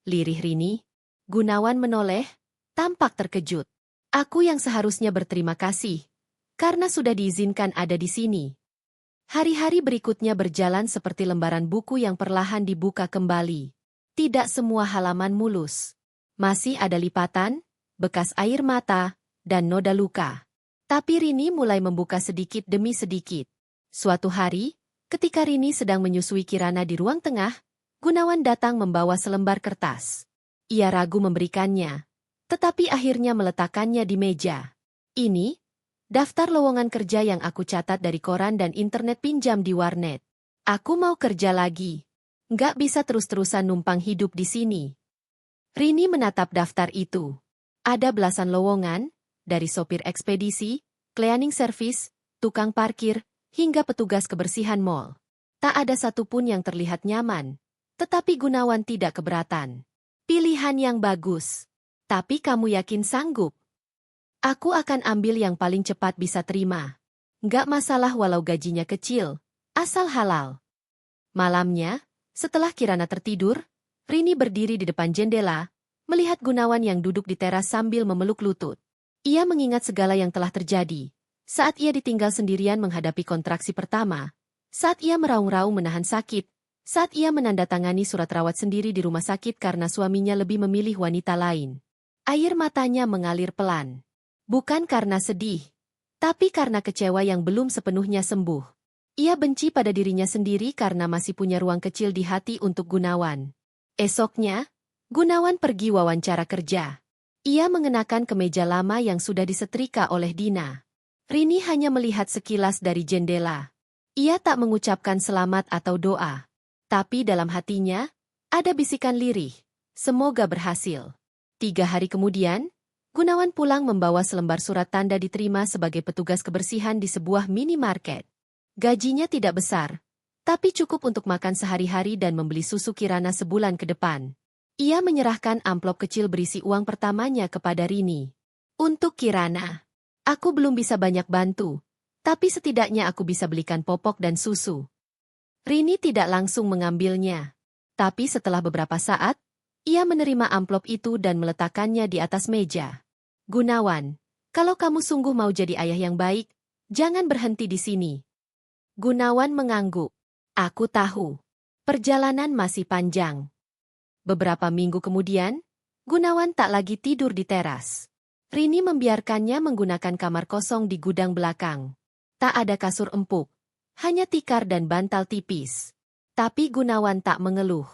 Speaker 1: lirih Rini. Gunawan menoleh, tampak terkejut. "Aku yang seharusnya berterima kasih, karena sudah diizinkan ada di sini." Hari-hari berikutnya berjalan seperti lembaran buku yang perlahan dibuka kembali. Tidak semua halaman mulus. Masih ada lipatan, bekas air mata, dan noda luka. Tapi Rini mulai membuka sedikit demi sedikit. Suatu hari, ketika Rini sedang menyusui Kirana di ruang tengah, Gunawan datang membawa selembar kertas. Ia ragu memberikannya, tetapi akhirnya meletakkannya di meja. "Ini, daftar lowongan kerja yang aku catat dari koran dan internet pinjam di warnet. Aku mau kerja lagi. Nggak bisa terus-terusan numpang hidup di sini." Rini menatap daftar itu. Ada belasan lowongan, dari sopir ekspedisi, cleaning service, tukang parkir, hingga petugas kebersihan mal. Tak ada satupun yang terlihat nyaman. Tetapi Gunawan tidak keberatan. "Pilihan yang bagus. Tapi kamu yakin sanggup?" "Aku akan ambil yang paling cepat bisa terima. Nggak masalah walau gajinya kecil, asal halal." Malamnya, setelah Kirana tertidur, Rini berdiri di depan jendela, melihat Gunawan yang duduk di teras sambil memeluk lutut. Ia mengingat segala yang telah terjadi. Saat ia ditinggal sendirian menghadapi kontraksi pertama, saat ia meraung-raung menahan sakit, saat ia menandatangani surat rawat sendiri di rumah sakit karena suaminya lebih memilih wanita lain. Air matanya mengalir pelan. Bukan karena sedih, tapi karena kecewa yang belum sepenuhnya sembuh. Ia benci pada dirinya sendiri karena masih punya ruang kecil di hati untuk Gunawan. Esoknya, Gunawan pergi wawancara kerja. Ia mengenakan kemeja lama yang sudah disetrika oleh Dina. Rini hanya melihat sekilas dari jendela. Ia tak mengucapkan selamat atau doa. Tapi dalam hatinya, ada bisikan lirih. Semoga berhasil. 3 hari kemudian, Gunawan pulang membawa selembar surat tanda diterima sebagai petugas kebersihan di sebuah minimarket. Gajinya tidak besar, tapi cukup untuk makan sehari-hari dan membeli susu Kirana sebulan ke depan. Ia menyerahkan amplop kecil berisi uang pertamanya kepada Rini. "Untuk Kirana. Aku belum bisa banyak bantu, tapi setidaknya aku bisa belikan popok dan susu." Rini tidak langsung mengambilnya. Tapi setelah beberapa saat, ia menerima amplop itu dan meletakkannya di atas meja. "Gunawan, kalau kamu sungguh mau jadi ayah yang baik, jangan berhenti di sini." Gunawan mengangguk. "Aku tahu. Perjalanan masih panjang." Beberapa minggu kemudian, Gunawan tak lagi tidur di teras. Rini membiarkannya menggunakan kamar kosong di gudang belakang. Tak ada kasur empuk. Hanya tikar dan bantal tipis. Tapi Gunawan tak mengeluh.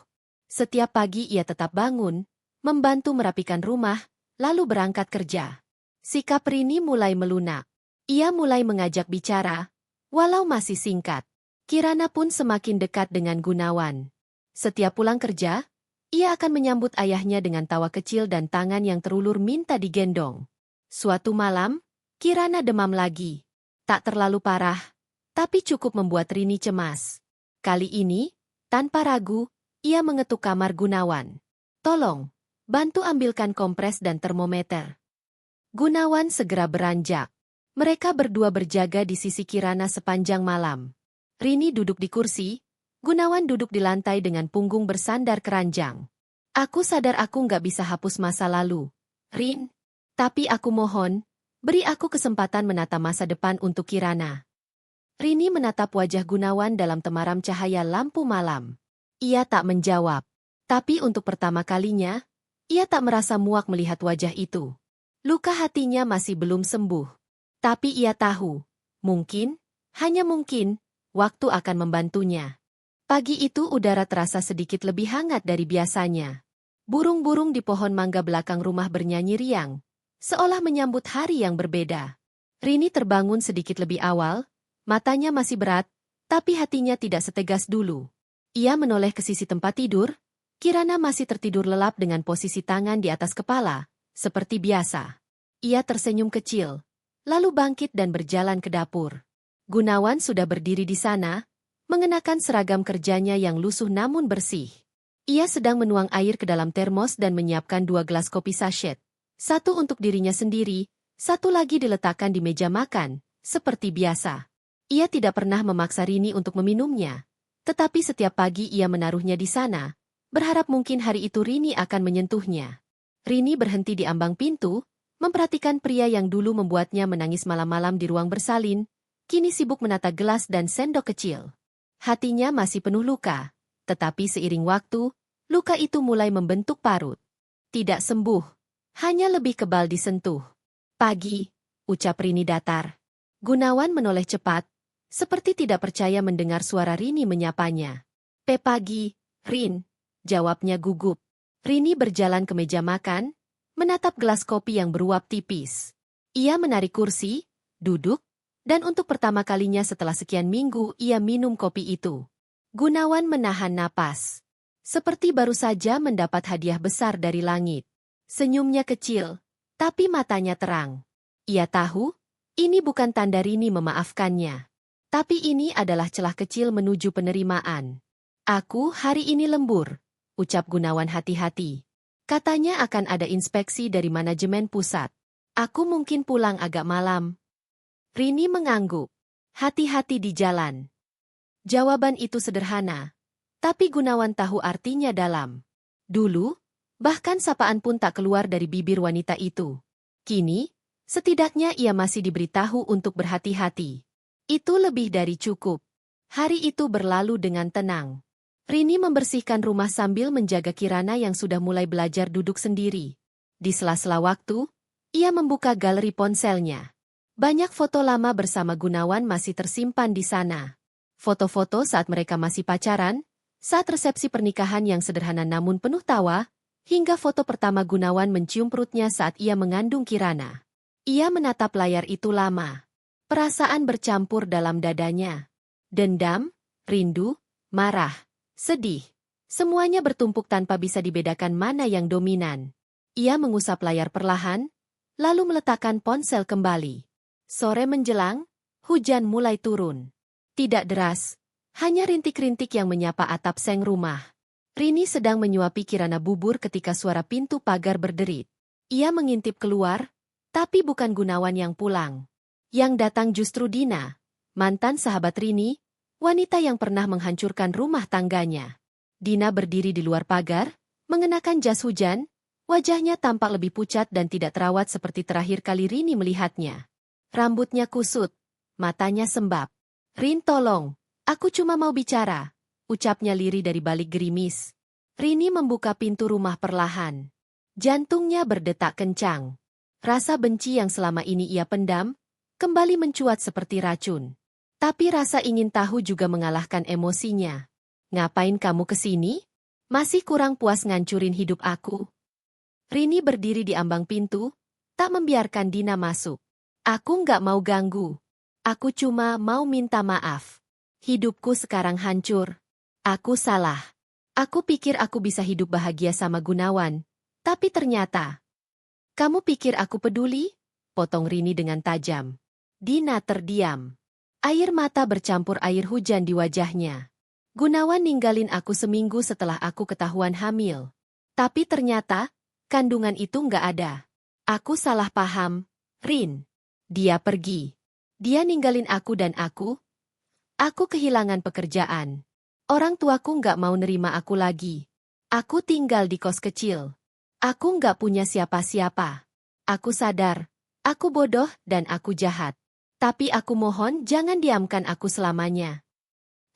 Speaker 1: Setiap pagi ia tetap bangun, membantu merapikan rumah, lalu berangkat kerja. Sikap Rini mulai melunak. Ia mulai mengajak bicara, walau masih singkat. Kirana pun semakin dekat dengan Gunawan. Setiap pulang kerja, ia akan menyambut ayahnya dengan tawa kecil dan tangan yang terulur minta digendong. Suatu malam, Kirana demam lagi. Tak terlalu parah, tapi cukup membuat Rini cemas. Kali ini, tanpa ragu, ia mengetuk kamar Gunawan. "Tolong, bantu ambilkan kompres dan termometer." Gunawan segera beranjak. Mereka berdua berjaga di sisi Kirana sepanjang malam. Rini duduk di kursi, Gunawan duduk di lantai dengan punggung bersandar keranjang. Aku sadar aku nggak bisa hapus masa lalu, Rin. Tapi aku mohon, beri aku kesempatan menata masa depan untuk Kirana. Rini menatap wajah Gunawan dalam temaram cahaya lampu malam. Ia tak menjawab. Tapi untuk pertama kalinya, ia tak merasa muak melihat wajah itu. Luka hatinya masih belum sembuh. Tapi ia tahu, mungkin, hanya mungkin, waktu akan membantunya. Pagi itu udara terasa sedikit lebih hangat dari biasanya. Burung-burung di pohon mangga belakang rumah bernyanyi riang, seolah menyambut hari yang berbeda. Rini terbangun sedikit lebih awal, matanya masih berat, tapi hatinya tidak setegas dulu. Ia menoleh ke sisi tempat tidur, Kirana masih tertidur lelap dengan posisi tangan di atas kepala, seperti biasa. Ia tersenyum kecil, lalu bangkit dan berjalan ke dapur. Gunawan sudah berdiri di sana, mengenakan seragam kerjanya yang lusuh namun bersih. Ia sedang menuang air ke dalam termos dan menyiapkan 2 gelas kopi sachet. Satu untuk dirinya sendiri, satu lagi diletakkan di meja makan, seperti biasa. Ia tidak pernah memaksa Rini untuk meminumnya, tetapi setiap pagi ia menaruhnya di sana, berharap mungkin hari itu Rini akan menyentuhnya. Rini berhenti di ambang pintu, memperhatikan pria yang dulu membuatnya menangis malam-malam di ruang bersalin, kini sibuk menata gelas dan sendok kecil. Hatinya masih penuh luka, tetapi seiring waktu, luka itu mulai membentuk parut. Tidak sembuh, hanya lebih kebal disentuh. Pagi, ucap Rini datar. Gunawan menoleh cepat, seperti tidak percaya mendengar suara Rini menyapanya. Pagi, Rin, jawabnya gugup. Rini berjalan ke meja makan, menatap gelas kopi yang beruap tipis. Ia menarik kursi, duduk, dan untuk pertama kalinya setelah sekian minggu ia minum kopi itu. Gunawan menahan napas. Seperti baru saja mendapat hadiah besar dari langit. Senyumnya kecil, tapi matanya terang. Ia tahu, ini bukan tanda Rini memaafkannya. Tapi ini adalah celah kecil menuju penerimaan. Aku hari ini lembur, ucap Gunawan hati-hati. Katanya akan ada inspeksi dari manajemen pusat. Aku mungkin pulang agak malam. Rini mengangguk. Hati-hati di jalan. Jawaban itu sederhana, tapi Gunawan tahu artinya dalam. Dulu, bahkan sapaan pun tak keluar dari bibir wanita itu. Kini, setidaknya ia masih diberitahu untuk berhati-hati. Itu lebih dari cukup. Hari itu berlalu dengan tenang. Rini membersihkan rumah sambil menjaga Kirana yang sudah mulai belajar duduk sendiri. Di sela-sela waktu, ia membuka galeri ponselnya. Banyak foto lama bersama Gunawan masih tersimpan di sana. Foto-foto saat mereka masih pacaran, saat resepsi pernikahan yang sederhana namun penuh tawa, hingga foto pertama Gunawan mencium perutnya saat ia mengandung Kirana. Ia menatap layar itu lama. Perasaan bercampur dalam dadanya. Dendam, rindu, marah, sedih. Semuanya bertumpuk tanpa bisa dibedakan mana yang dominan. Ia mengusap layar perlahan, lalu meletakkan ponsel kembali. Sore menjelang, hujan mulai turun. Tidak deras, hanya rintik-rintik yang menyapa atap seng rumah. Rini sedang menyuapi Kirana bubur ketika suara pintu pagar berderit. Ia mengintip keluar, tapi bukan Gunawan yang pulang. Yang datang justru Dina, mantan sahabat Rini, wanita yang pernah menghancurkan rumah tangganya. Dina berdiri di luar pagar, mengenakan jas hujan, wajahnya tampak lebih pucat dan tidak terawat seperti terakhir kali Rini melihatnya. Rambutnya kusut, matanya sembab. Rin, tolong, aku cuma mau bicara, ucapnya lirih dari balik gerimis. Rini membuka pintu rumah perlahan. Jantungnya berdetak kencang. Rasa benci yang selama ini ia pendam, kembali mencuat seperti racun. Tapi rasa ingin tahu juga mengalahkan emosinya. Ngapain kamu kesini? Masih kurang puas ngancurin hidup aku? Rini berdiri di ambang pintu, tak membiarkan Dina masuk. Aku nggak mau ganggu. Aku cuma mau minta maaf. Hidupku sekarang hancur. Aku salah. Aku pikir aku bisa hidup bahagia sama Gunawan. Tapi ternyata... Kamu pikir aku peduli? Potong Rini dengan tajam. Dina terdiam. Air mata bercampur air hujan di wajahnya. Gunawan ninggalin aku seminggu setelah aku ketahuan hamil. Tapi ternyata, kandungan itu nggak ada. Aku salah paham, Rin. Dia pergi. Dia ninggalin aku dan aku kehilangan pekerjaan. Orang tuaku nggak mau nerima aku lagi. Aku tinggal di kos kecil. Aku nggak punya siapa-siapa. Aku sadar, aku bodoh dan aku jahat. Tapi aku mohon jangan diamkan aku selamanya.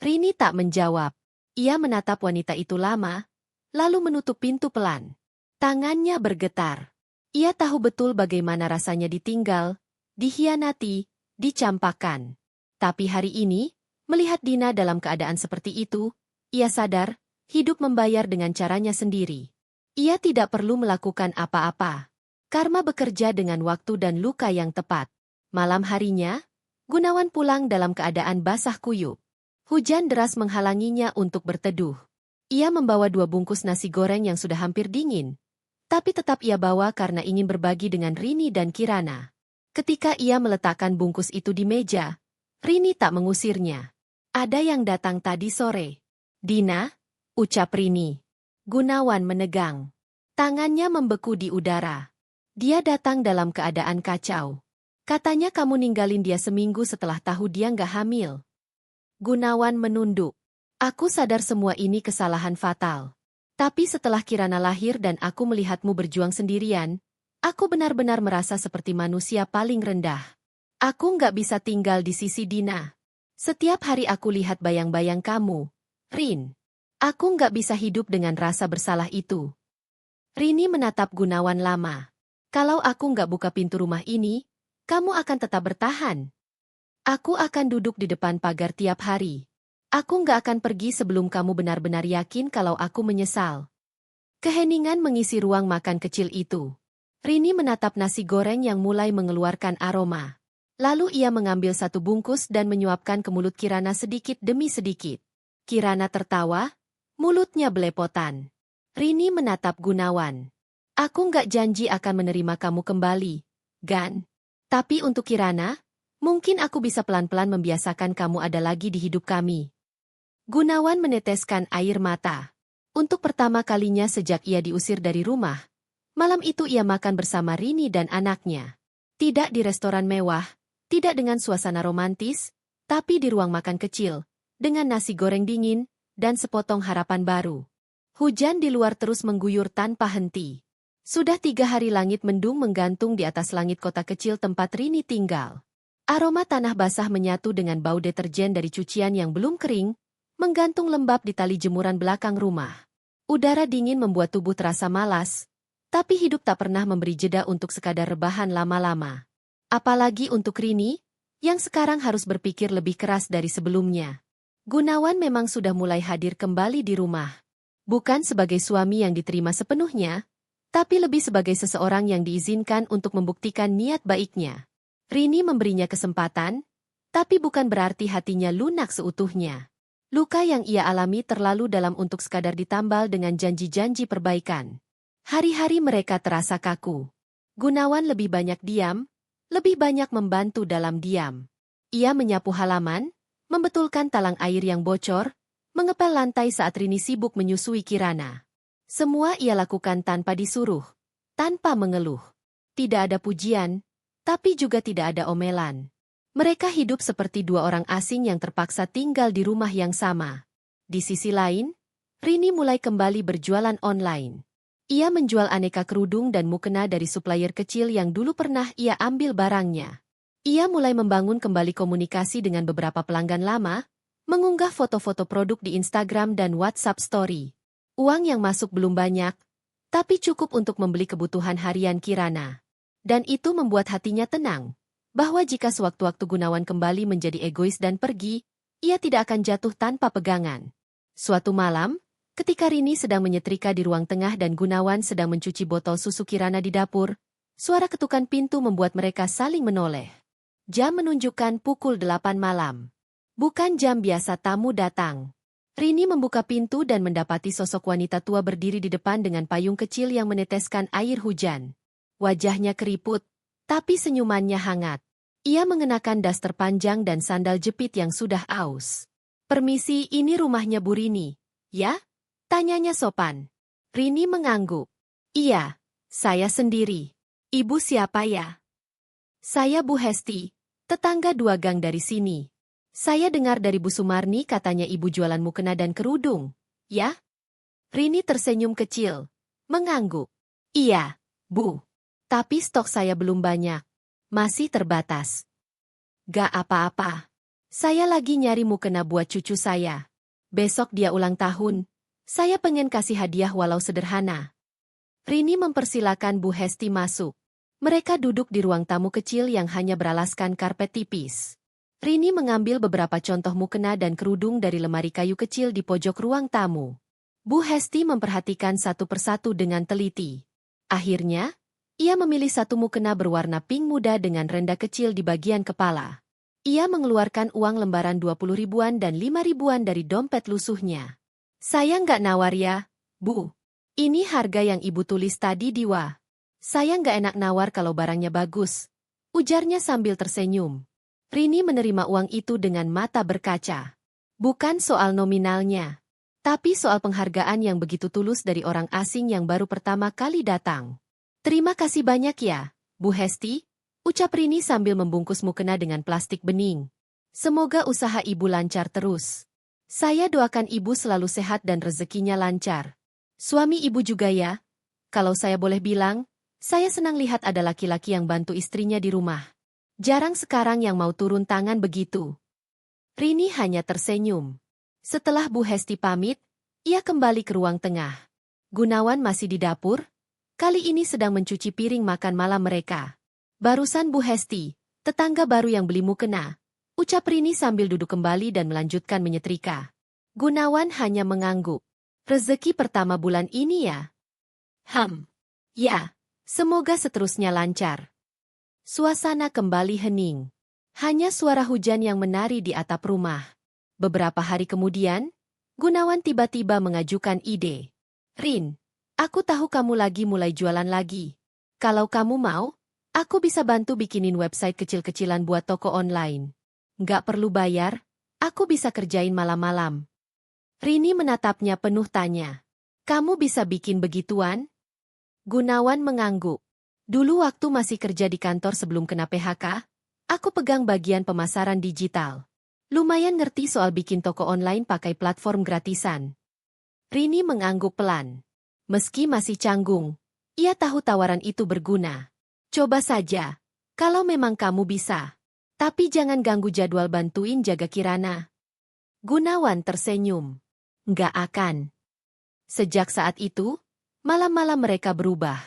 Speaker 1: Rini tak menjawab. Ia menatap wanita itu lama, lalu menutup pintu pelan. Tangannya bergetar. Ia tahu betul bagaimana rasanya ditinggal, dikhianati, dicampakkan. Tapi hari ini, melihat Dina dalam keadaan seperti itu, ia sadar, hidup membayar dengan caranya sendiri. Ia tidak perlu melakukan apa-apa. Karma bekerja dengan waktu dan luka yang tepat. Malam harinya, Gunawan pulang dalam keadaan basah kuyup. Hujan deras menghalanginya untuk berteduh. Ia membawa 2 bungkus nasi goreng yang sudah hampir dingin. Tapi tetap ia bawa karena ingin berbagi dengan Rini dan Kirana. Ketika ia meletakkan bungkus itu di meja, Rini tak mengusirnya. Ada yang datang tadi sore. Dina, ucap Rini. Gunawan menegang. Tangannya membeku di udara. Dia datang dalam keadaan kacau. Katanya kamu ninggalin dia seminggu setelah tahu dia nggak hamil. Gunawan menunduk. Aku sadar semua ini kesalahan fatal. Tapi setelah Kirana lahir dan aku melihatmu berjuang sendirian, aku benar-benar merasa seperti manusia paling rendah. Aku nggak bisa tinggal di sisi Dina. Setiap hari aku lihat bayang-bayang kamu, Rin. Aku nggak bisa hidup dengan rasa bersalah itu. Rini menatap Gunawan lama. Kalau aku nggak buka pintu rumah ini, kamu akan tetap bertahan. Aku akan duduk di depan pagar tiap hari. Aku nggak akan pergi sebelum kamu benar-benar yakin kalau aku menyesal. Keheningan mengisi ruang makan kecil itu. Rini menatap nasi goreng yang mulai mengeluarkan aroma. Lalu ia mengambil 1 bungkus dan menyuapkan ke mulut Kirana sedikit demi sedikit. Kirana tertawa, mulutnya belepotan. Rini menatap Gunawan. Aku nggak janji akan menerima kamu kembali, Gan. Tapi untuk Kirana, mungkin aku bisa pelan-pelan membiasakan kamu ada lagi di hidup kami. Gunawan meneteskan air mata. Untuk pertama kalinya sejak ia diusir dari rumah, malam itu ia makan bersama Rini dan anaknya. Tidak di restoran mewah, tidak dengan suasana romantis, tapi di ruang makan kecil, dengan nasi goreng dingin, dan sepotong harapan baru. Hujan di luar terus mengguyur tanpa henti. Sudah 3 hari langit mendung menggantung di atas langit kota kecil tempat Rini tinggal. Aroma tanah basah menyatu dengan bau deterjen dari cucian yang belum kering, menggantung lembab di tali jemuran belakang rumah. Udara dingin membuat tubuh terasa malas, tapi hidup tak pernah memberi jeda untuk sekadar rebahan lama-lama. Apalagi untuk Rini, yang sekarang harus berpikir lebih keras dari sebelumnya. Gunawan memang sudah mulai hadir kembali di rumah. Bukan sebagai suami yang diterima sepenuhnya, tapi lebih sebagai seseorang yang diizinkan untuk membuktikan niat baiknya. Rini memberinya kesempatan, tapi bukan berarti hatinya lunak seutuhnya. Luka yang ia alami terlalu dalam untuk sekadar ditambal dengan janji-janji perbaikan. Hari-hari mereka terasa kaku. Gunawan lebih banyak diam, lebih banyak membantu dalam diam. Ia menyapu halaman, membetulkan talang air yang bocor, mengepel lantai saat Rini sibuk menyusui Kirana. Semua ia lakukan tanpa disuruh, tanpa mengeluh. Tidak ada pujian, tapi juga tidak ada omelan. Mereka hidup seperti 2 orang asing yang terpaksa tinggal di rumah yang sama. Di sisi lain, Rini mulai kembali berjualan online. Ia menjual aneka kerudung dan mukena dari supplier kecil yang dulu pernah ia ambil barangnya. Ia mulai membangun kembali komunikasi dengan beberapa pelanggan lama, mengunggah foto-foto produk di Instagram dan WhatsApp Story. Uang yang masuk belum banyak, tapi cukup untuk membeli kebutuhan harian Kirana. Dan itu membuat hatinya tenang, bahwa jika sewaktu-waktu Gunawan kembali menjadi egois dan pergi, ia tidak akan jatuh tanpa pegangan. Suatu malam, ketika Rini sedang menyetrika di ruang tengah dan Gunawan sedang mencuci botol susu Kirana di dapur, suara ketukan pintu membuat mereka saling menoleh. Jam menunjukkan pukul 8 malam. Bukan jam biasa tamu datang. Rini membuka pintu dan mendapati sosok wanita tua berdiri di depan dengan payung kecil yang meneteskan air hujan. Wajahnya keriput, tapi senyumannya hangat. Ia mengenakan daster panjang dan sandal jepit yang sudah aus. Permisi, ini rumahnya Bu Rini, ya? Tanyanya sopan. Rini mengangguk. Iya, saya sendiri. Ibu siapa ya? Saya Bu Hesti, tetangga 2 gang dari sini. Saya dengar dari Bu Sumarni katanya ibu jualan mukena dan kerudung, ya? Rini tersenyum kecil, mengangguk. Iya, Bu. Tapi stok saya belum banyak. Masih terbatas. Gak apa-apa. Saya lagi nyari mukena buat cucu saya. Besok dia ulang tahun. Saya pengen kasih hadiah walau sederhana. Rini mempersilakan Bu Hesti masuk. Mereka duduk di ruang tamu kecil yang hanya beralaskan karpet tipis. Rini mengambil beberapa contoh mukena dan kerudung dari lemari kayu kecil di pojok ruang tamu. Bu Hesti memperhatikan satu persatu dengan teliti. Akhirnya, ia memilih satu mukena berwarna pink muda dengan rendah kecil di bagian kepala. Ia mengeluarkan uang lembaran 20 ribuan dan 5 ribuan dari dompet lusuhnya. Saya nggak nawar ya, Bu. Ini harga yang Ibu tulis tadi di Wa. Saya nggak enak nawar kalau barangnya bagus, ujarnya sambil tersenyum. Rini menerima uang itu dengan mata berkaca. Bukan soal nominalnya, tapi soal penghargaan yang begitu tulus dari orang asing yang baru pertama kali datang. Terima kasih banyak ya, Bu Hesti, ucap Rini sambil membungkus mukena dengan plastik bening. Semoga usaha Ibu lancar terus. Saya doakan Ibu selalu sehat dan rezekinya lancar. Suami Ibu juga ya. Kalau saya boleh bilang, saya senang lihat ada laki-laki yang bantu istrinya di rumah. Jarang sekarang yang mau turun tangan begitu. Rini hanya tersenyum. Setelah Bu Hesti pamit, ia kembali ke ruang tengah. Gunawan masih di dapur, kali ini sedang mencuci piring makan malam mereka. Barusan Bu Hesti, tetangga baru yang beli mukena, ucap Rini sambil duduk kembali dan melanjutkan menyetrika. Gunawan hanya mengangguk. Rezeki pertama bulan ini ya? Ya, semoga seterusnya lancar. Suasana kembali hening. Hanya suara hujan yang menari di atap rumah. Beberapa hari kemudian, Gunawan tiba-tiba mengajukan ide. Rin, aku tahu kamu lagi mulai jualan lagi. Kalau kamu mau, aku bisa bantu bikinin website kecil-kecilan buat toko online. Nggak perlu bayar, aku bisa kerjain malam-malam. Rini menatapnya penuh tanya. Kamu bisa bikin begituan? Gunawan mengangguk. Dulu waktu masih kerja di kantor sebelum kena PHK, aku pegang bagian pemasaran digital. Lumayan ngerti soal bikin toko online pakai platform gratisan. Rini mengangguk pelan. Meski masih canggung, ia tahu tawaran itu berguna. Coba saja, kalau memang kamu bisa. Tapi jangan ganggu jadwal bantuin jaga Kirana. Gunawan tersenyum. Nggak akan. Sejak saat itu, malam-malam mereka berubah.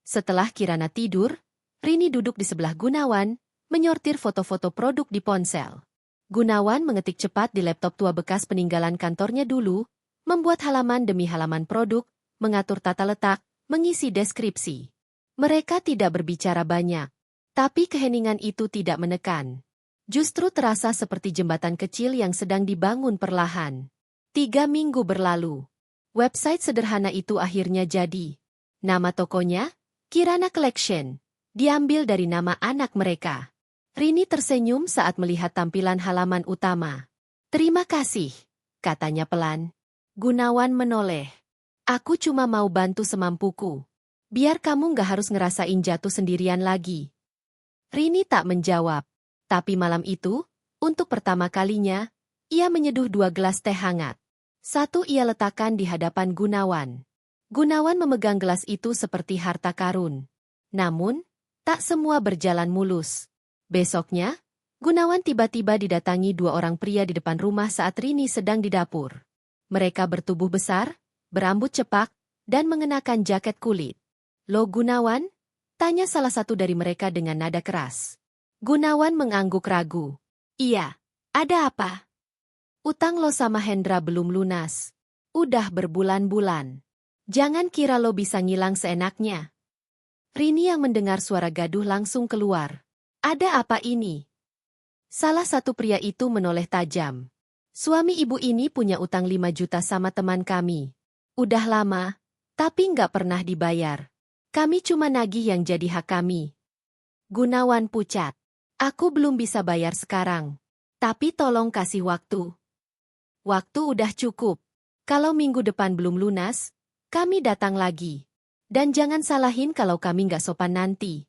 Speaker 1: Setelah Kirana tidur, Rini duduk di sebelah Gunawan, menyortir foto-foto produk di ponsel. Gunawan mengetik cepat di laptop tua bekas peninggalan kantornya dulu, membuat halaman demi halaman produk, mengatur tata letak, mengisi deskripsi. Mereka tidak berbicara banyak, tapi keheningan itu tidak menekan. Justru terasa seperti jembatan kecil yang sedang dibangun perlahan. 3 minggu berlalu. Website sederhana itu akhirnya jadi. Nama tokonya? Kirana Collection, diambil dari nama anak mereka. Rini tersenyum saat melihat tampilan halaman utama. Terima kasih, katanya pelan. Gunawan menoleh. Aku cuma mau bantu semampuku. Biar kamu nggak harus ngerasain jatuh sendirian lagi. Rini tak menjawab. Tapi malam itu, untuk pertama kalinya, ia menyeduh 2 gelas teh hangat. Satu ia letakkan di hadapan Gunawan. Gunawan memegang gelas itu seperti harta karun. Namun, tak semua berjalan mulus. Besoknya, Gunawan tiba-tiba didatangi 2 orang pria di depan rumah saat Rini sedang di dapur. Mereka bertubuh besar, berambut cepak, dan mengenakan jaket kulit. Lo Gunawan? Tanya salah satu dari mereka dengan nada keras. Gunawan mengangguk ragu. Iya, ada apa? Utang lo sama Hendra belum lunas. Udah berbulan-bulan. Jangan kira lo bisa ngilang seenaknya. Rini yang mendengar suara gaduh langsung keluar. Ada apa ini? Salah satu pria itu menoleh tajam. Suami ibu ini punya utang 5 juta sama teman kami. Udah lama, tapi nggak pernah dibayar. Kami cuma nagih yang jadi hak kami. Gunawan pucat. Aku belum bisa bayar sekarang. Tapi tolong kasih waktu. Waktu udah cukup. Kalau minggu depan belum lunas, kami datang lagi. Dan jangan salahin kalau kami nggak sopan nanti.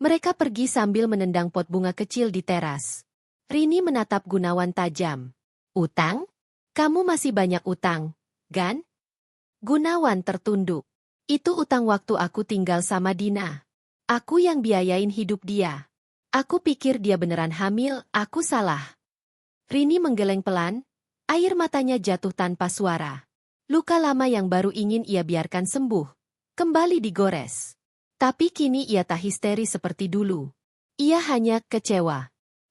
Speaker 1: Mereka pergi sambil menendang pot bunga kecil di teras. Rini menatap Gunawan tajam. Utang? Kamu masih banyak utang, kan? Gunawan tertunduk. Itu utang waktu aku tinggal sama Dina. Aku yang biayain hidup dia. Aku pikir dia beneran hamil, aku salah. Rini menggeleng pelan, air matanya jatuh tanpa suara. Luka lama yang baru ingin ia biarkan sembuh, kembali digores. Tapi kini ia tak histeri seperti dulu. Ia hanya kecewa.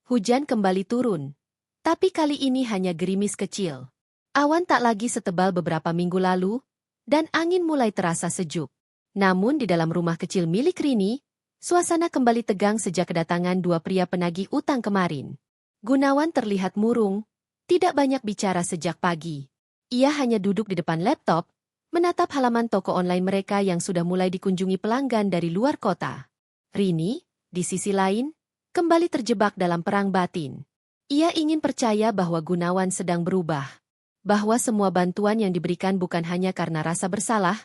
Speaker 1: Hujan kembali turun. Tapi kali ini hanya gerimis kecil. Awan tak lagi setebal beberapa minggu lalu, dan angin mulai terasa sejuk. Namun di dalam rumah kecil milik Rini, suasana kembali tegang sejak kedatangan dua pria penagih utang kemarin. Gunawan terlihat murung, tidak banyak bicara sejak pagi. Ia hanya duduk di depan laptop, menatap halaman toko online mereka yang sudah mulai dikunjungi pelanggan dari luar kota. Rini, di sisi lain, kembali terjebak dalam perang batin. Ia ingin percaya bahwa Gunawan sedang berubah. Bahwa semua bantuan yang diberikan bukan hanya karena rasa bersalah,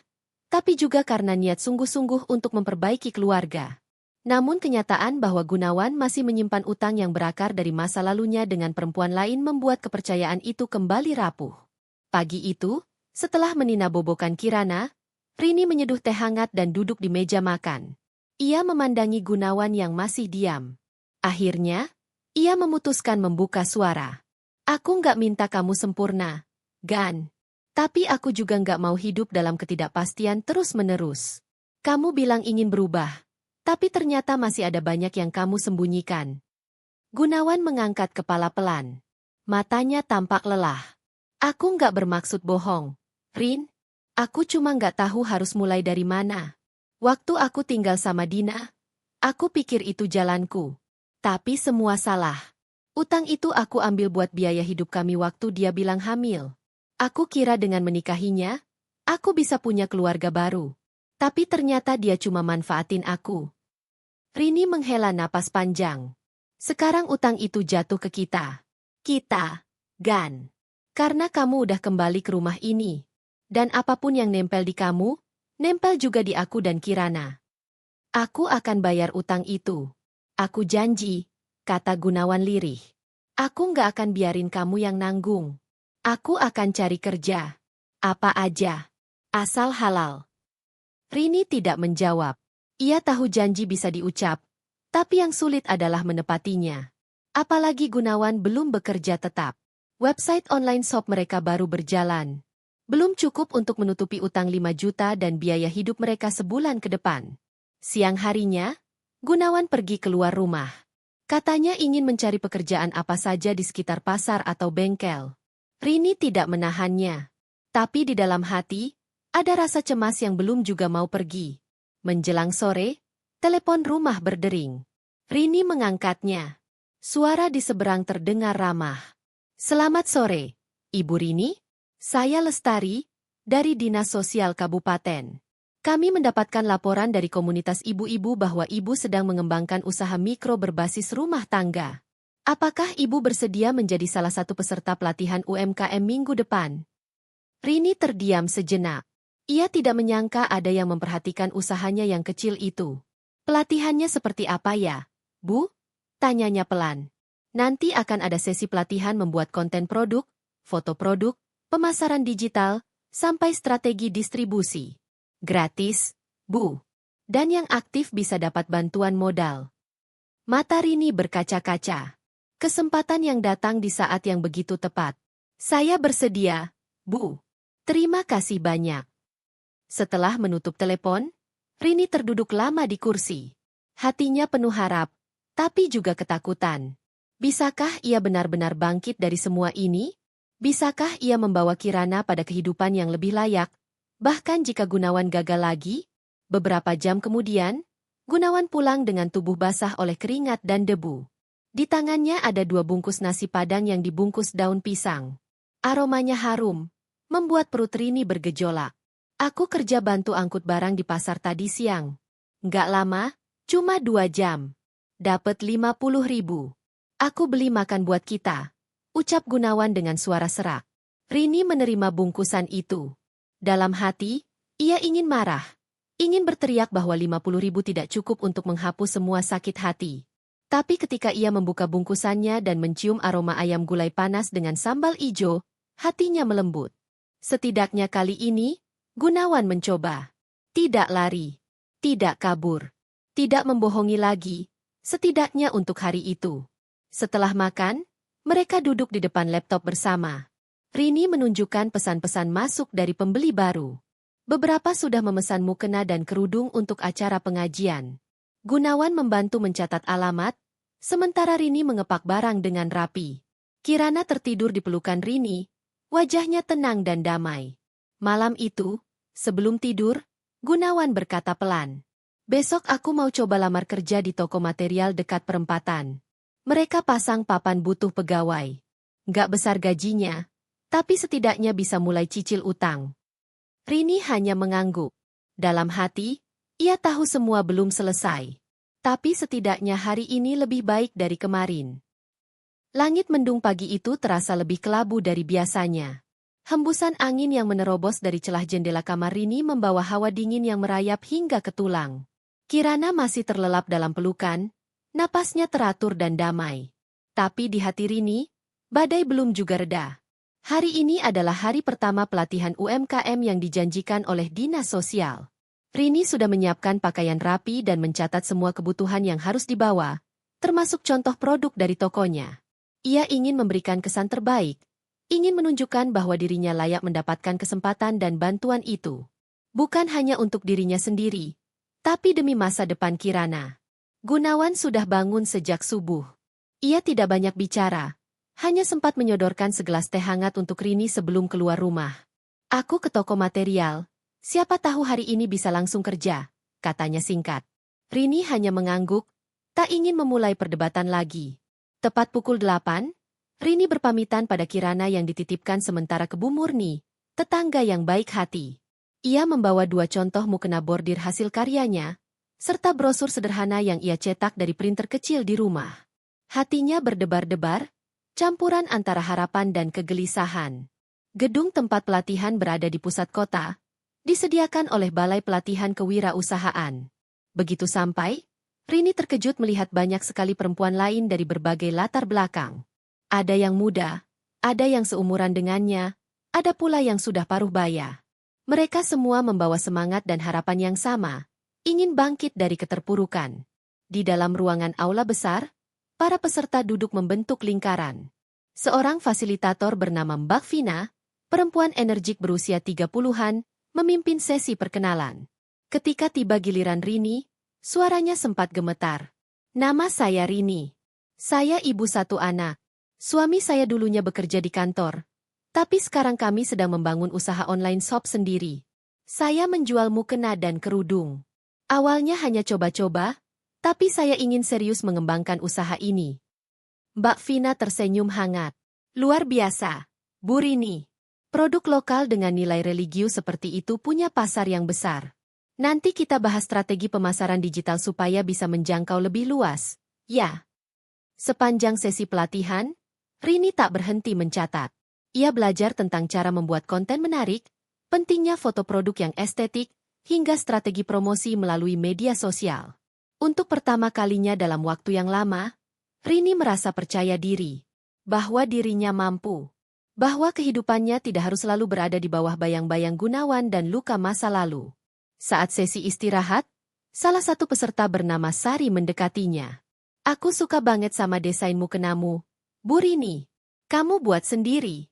Speaker 1: tapi juga karena niat sungguh-sungguh untuk memperbaiki keluarga. Namun kenyataan bahwa Gunawan masih menyimpan utang yang berakar dari masa lalunya dengan perempuan lain membuat kepercayaan itu kembali rapuh. Pagi itu, setelah menina bobokan Kirana, Rini menyeduh teh hangat dan duduk di meja makan. Ia memandangi Gunawan yang masih diam. Akhirnya, ia memutuskan membuka suara. Aku nggak minta kamu sempurna, Gan. Tapi aku juga nggak mau hidup dalam ketidakpastian terus-menerus. Kamu bilang ingin berubah, tapi ternyata masih ada banyak yang kamu sembunyikan. Gunawan mengangkat kepala pelan. Matanya tampak lelah. Aku nggak bermaksud bohong, Rin. Aku cuma nggak tahu harus mulai dari mana. Waktu aku tinggal sama Dina, aku pikir itu jalanku. Tapi semua salah. Utang itu aku ambil buat biaya hidup kami waktu dia bilang hamil. Aku kira dengan menikahinya, aku bisa punya keluarga baru. Tapi ternyata dia cuma manfaatin aku. Rini menghela napas panjang. Sekarang utang itu jatuh ke kita. Kita, Gan. Karena kamu udah kembali ke rumah ini. Dan apapun yang nempel di kamu, nempel juga di aku dan Kirana. Aku akan bayar utang itu. Aku janji, kata Gunawan lirih. Aku nggak akan biarin kamu yang nanggung. Aku akan cari kerja. Apa aja. Asal halal. Rini tidak menjawab. Ia tahu janji bisa diucap, tapi yang sulit adalah menepatinya. Apalagi Gunawan belum bekerja tetap. Website online shop mereka baru berjalan. Belum cukup untuk menutupi utang 5 juta dan biaya hidup mereka sebulan ke depan. Siang harinya, Gunawan pergi keluar rumah. Katanya ingin mencari pekerjaan apa saja di sekitar pasar atau bengkel. Rini tidak menahannya. Tapi di dalam hati, ada rasa cemas yang belum juga mau pergi. Menjelang sore, telepon rumah berdering. Rini mengangkatnya. Suara di seberang terdengar ramah. Selamat sore, Ibu Rini. Saya Lestari, dari Dinas Sosial Kabupaten. Kami mendapatkan laporan dari komunitas ibu-ibu bahwa ibu sedang mengembangkan usaha mikro berbasis rumah tangga. Apakah ibu bersedia menjadi salah satu peserta pelatihan UMKM minggu depan? Rini terdiam sejenak. Ia tidak menyangka ada yang memperhatikan usahanya yang kecil itu. Pelatihannya seperti apa ya, Bu? Tanyanya pelan. Nanti akan ada sesi pelatihan membuat konten produk, foto produk, pemasaran digital, sampai strategi distribusi. Gratis, Bu. Dan yang aktif bisa dapat bantuan modal. Mata Rini berkaca-kaca. Kesempatan yang datang di saat yang begitu tepat. Saya bersedia, Bu. Terima kasih banyak. Setelah menutup telepon, Rini terduduk lama di kursi. Hatinya penuh harap, tapi juga ketakutan. Bisakah ia benar-benar bangkit dari semua ini? Bisakah ia membawa Kirana pada kehidupan yang lebih layak? Bahkan jika Gunawan gagal lagi? Beberapa jam kemudian, Gunawan pulang dengan tubuh basah oleh keringat dan debu. Di tangannya ada 2 bungkus nasi padang yang dibungkus daun pisang. Aromanya harum, membuat perut Rini bergejolak. Aku kerja bantu angkut barang di pasar tadi siang. Nggak lama, cuma 2 jam. Dapat 50.000. Aku beli makan buat kita, ucap Gunawan dengan suara serak. Rini menerima bungkusan itu. Dalam hati, ia ingin marah. Ingin berteriak bahwa 50.000 tidak cukup untuk menghapus semua sakit hati. Tapi ketika ia membuka bungkusannya dan mencium aroma ayam gulai panas dengan sambal ijo, hatinya melembut. Setidaknya kali ini, Gunawan mencoba. Tidak lari. Tidak kabur. Tidak membohongi lagi, setidaknya untuk hari itu. Setelah makan, mereka duduk di depan laptop bersama. Rini menunjukkan pesan-pesan masuk dari pembeli baru. Beberapa sudah memesan mukena dan kerudung untuk acara pengajian. Gunawan membantu mencatat alamat, sementara Rini mengepak barang dengan rapi. Kirana tertidur di pelukan Rini, wajahnya tenang dan damai. Malam itu, sebelum tidur, Gunawan berkata pelan. Besok aku mau coba lamar kerja di toko material dekat perempatan. Mereka pasang papan butuh pegawai. Nggak besar gajinya, tapi setidaknya bisa mulai cicil utang. Rini hanya mengangguk. Dalam hati, ia tahu semua belum selesai. Tapi setidaknya hari ini lebih baik dari kemarin. Langit mendung pagi itu terasa lebih kelabu dari biasanya. Hembusan angin yang menerobos dari celah jendela kamar Rini membawa hawa dingin yang merayap hingga ke tulang. Kirana masih terlelap dalam pelukan, napasnya teratur dan damai. Tapi di hati Rini, badai belum juga reda. Hari ini adalah hari pertama pelatihan UMKM yang dijanjikan oleh Dinas Sosial. Rini sudah menyiapkan pakaian rapi dan mencatat semua kebutuhan yang harus dibawa, termasuk contoh produk dari tokonya. Ia ingin memberikan kesan terbaik, ingin menunjukkan bahwa dirinya layak mendapatkan kesempatan dan bantuan itu. Bukan hanya untuk dirinya sendiri, tapi demi masa depan Kirana. Gunawan sudah bangun sejak subuh. Ia tidak banyak bicara, hanya sempat menyodorkan segelas teh hangat untuk Rini sebelum keluar rumah. Aku ke toko material, siapa tahu hari ini bisa langsung kerja, katanya singkat. Rini hanya mengangguk, tak ingin memulai perdebatan lagi. Tepat pukul 8, Rini berpamitan pada Kirana yang dititipkan sementara ke Bu Murni, tetangga yang baik hati. Ia membawa 2 contoh mukena bordir hasil karyanya, serta brosur sederhana yang ia cetak dari printer kecil di rumah. Hatinya berdebar-debar, campuran antara harapan dan kegelisahan. Gedung tempat pelatihan berada di pusat kota, disediakan oleh Balai Pelatihan Kewirausahaan. Begitu sampai, Rini terkejut melihat banyak sekali perempuan lain dari berbagai latar belakang. Ada yang muda, ada yang seumuran dengannya, ada pula yang sudah paruh baya. Mereka semua membawa semangat dan harapan yang sama, ingin bangkit dari keterpurukan. Di dalam ruangan aula besar, para peserta duduk membentuk lingkaran. Seorang fasilitator bernama Mbak Vina, perempuan energik berusia 30-an, memimpin sesi perkenalan. Ketika tiba giliran Rini, suaranya sempat gemetar. Nama saya Rini. Saya ibu 1 anak. Suami saya dulunya bekerja di kantor, tapi sekarang kami sedang membangun usaha online shop sendiri. Saya menjual mukena dan kerudung. Awalnya hanya coba-coba, tapi saya ingin serius mengembangkan usaha ini. Mbak Vina tersenyum hangat. Luar biasa, Bu Rini. Produk lokal dengan nilai religius seperti itu punya pasar yang besar. Nanti kita bahas strategi pemasaran digital supaya bisa menjangkau lebih luas. Ya. Sepanjang sesi pelatihan, Rini tak berhenti mencatat. Ia belajar tentang cara membuat konten menarik, pentingnya foto produk yang estetik, hingga strategi promosi melalui media sosial. Untuk pertama kalinya dalam waktu yang lama, Rini merasa percaya diri, bahwa dirinya mampu, bahwa kehidupannya tidak harus selalu berada di bawah bayang-bayang Gunawan dan luka masa lalu. Saat sesi istirahat, salah satu peserta bernama Sari mendekatinya. Aku suka banget sama desain mukenamu, Bu Rini. Kamu buat sendiri?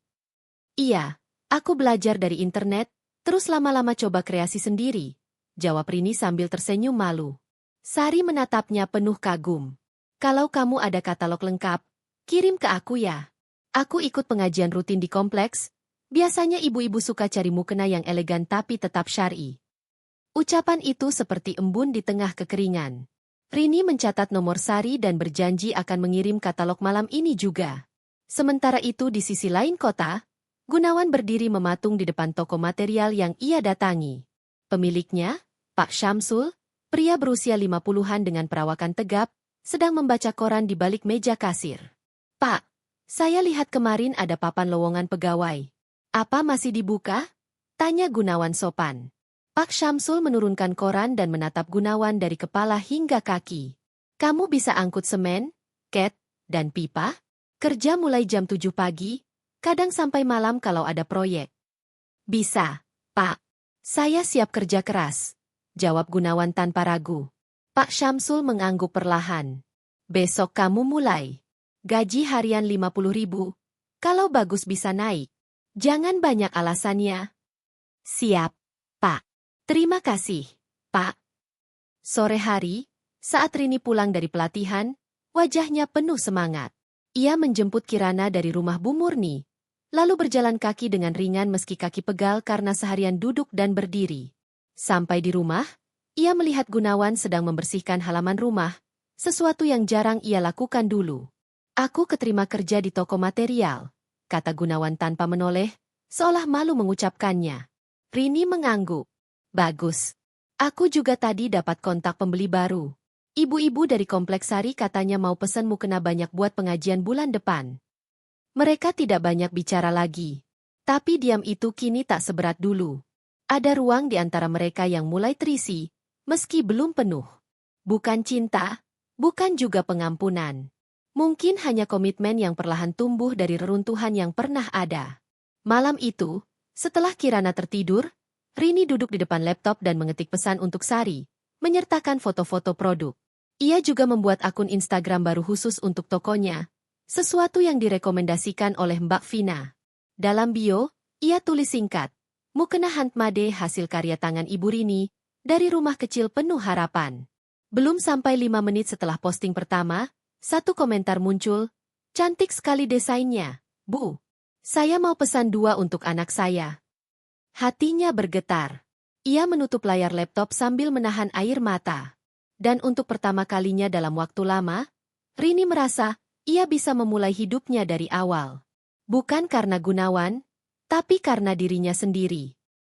Speaker 1: Iya, aku belajar dari internet, terus lama-lama coba kreasi sendiri, jawab Rini sambil tersenyum malu. Sari menatapnya penuh kagum. Kalau kamu ada katalog lengkap, kirim ke aku ya. Aku ikut pengajian rutin di kompleks, biasanya ibu-ibu suka cari mukena yang elegan tapi tetap syar'i. Ucapan itu seperti embun di tengah kekeringan. Rini mencatat nomor Sari dan berjanji akan mengirim katalog malam ini juga. Sementara itu di sisi lain kota, Gunawan berdiri mematung di depan toko material yang ia datangi. Pemiliknya, Pak Syamsul, pria berusia 50-an dengan perawakan tegap, sedang membaca koran di balik meja kasir. Pak, saya lihat kemarin ada papan lowongan pegawai. Apa masih dibuka? Tanya Gunawan sopan. Pak Syamsul menurunkan koran dan menatap Gunawan dari kepala hingga kaki. Kamu bisa angkut semen, cat, dan pipa? Kerja mulai jam 7 pagi, kadang sampai malam kalau ada proyek. Bisa, Pak. Saya siap kerja keras, jawab Gunawan tanpa ragu. Pak Syamsul mengangguk perlahan. Besok kamu mulai. Gaji harian 50.000, kalau bagus bisa naik. Jangan banyak alasannya. Siap, Pak. Terima kasih, Pak. Sore hari, saat Rini pulang dari pelatihan, wajahnya penuh semangat. Ia menjemput Kirana dari rumah Bu Murni, lalu berjalan kaki dengan ringan meski kaki pegal karena seharian duduk dan berdiri. Sampai di rumah, ia melihat Gunawan sedang membersihkan halaman rumah, sesuatu yang jarang ia lakukan dulu. Aku keterima kerja di toko material, kata Gunawan tanpa menoleh, seolah malu mengucapkannya. Rini mengangguk. Bagus. Aku juga tadi dapat kontak pembeli baru. Ibu-ibu dari Kompleks Sari katanya mau pesan mukena banyak buat pengajian bulan depan. Mereka tidak banyak bicara lagi. Tapi diam itu kini tak seberat dulu. Ada ruang di antara mereka yang mulai terisi, meski belum penuh. Bukan cinta, bukan juga pengampunan. Mungkin hanya komitmen yang perlahan tumbuh dari reruntuhan yang pernah ada. Malam itu, setelah Kirana tertidur, Rini duduk di depan laptop dan mengetik pesan untuk Sari, menyertakan foto-foto produk. Ia juga membuat akun Instagram baru khusus untuk tokonya, sesuatu yang direkomendasikan oleh Mbak Vina. Dalam bio, ia tulis singkat, mukena handmade hasil karya tangan Ibu Rini, dari rumah kecil penuh harapan. Belum sampai 5 menit setelah posting pertama, satu komentar muncul, cantik sekali desainnya, Bu. Saya mau pesan 2 untuk anak saya. Hatinya bergetar. Ia menutup layar laptop sambil menahan air mata. Dan untuk pertama kalinya dalam waktu lama, Rini merasa ia bisa memulai hidupnya dari awal. Bukan karena Gunawan, tapi karena dirinya sendiri.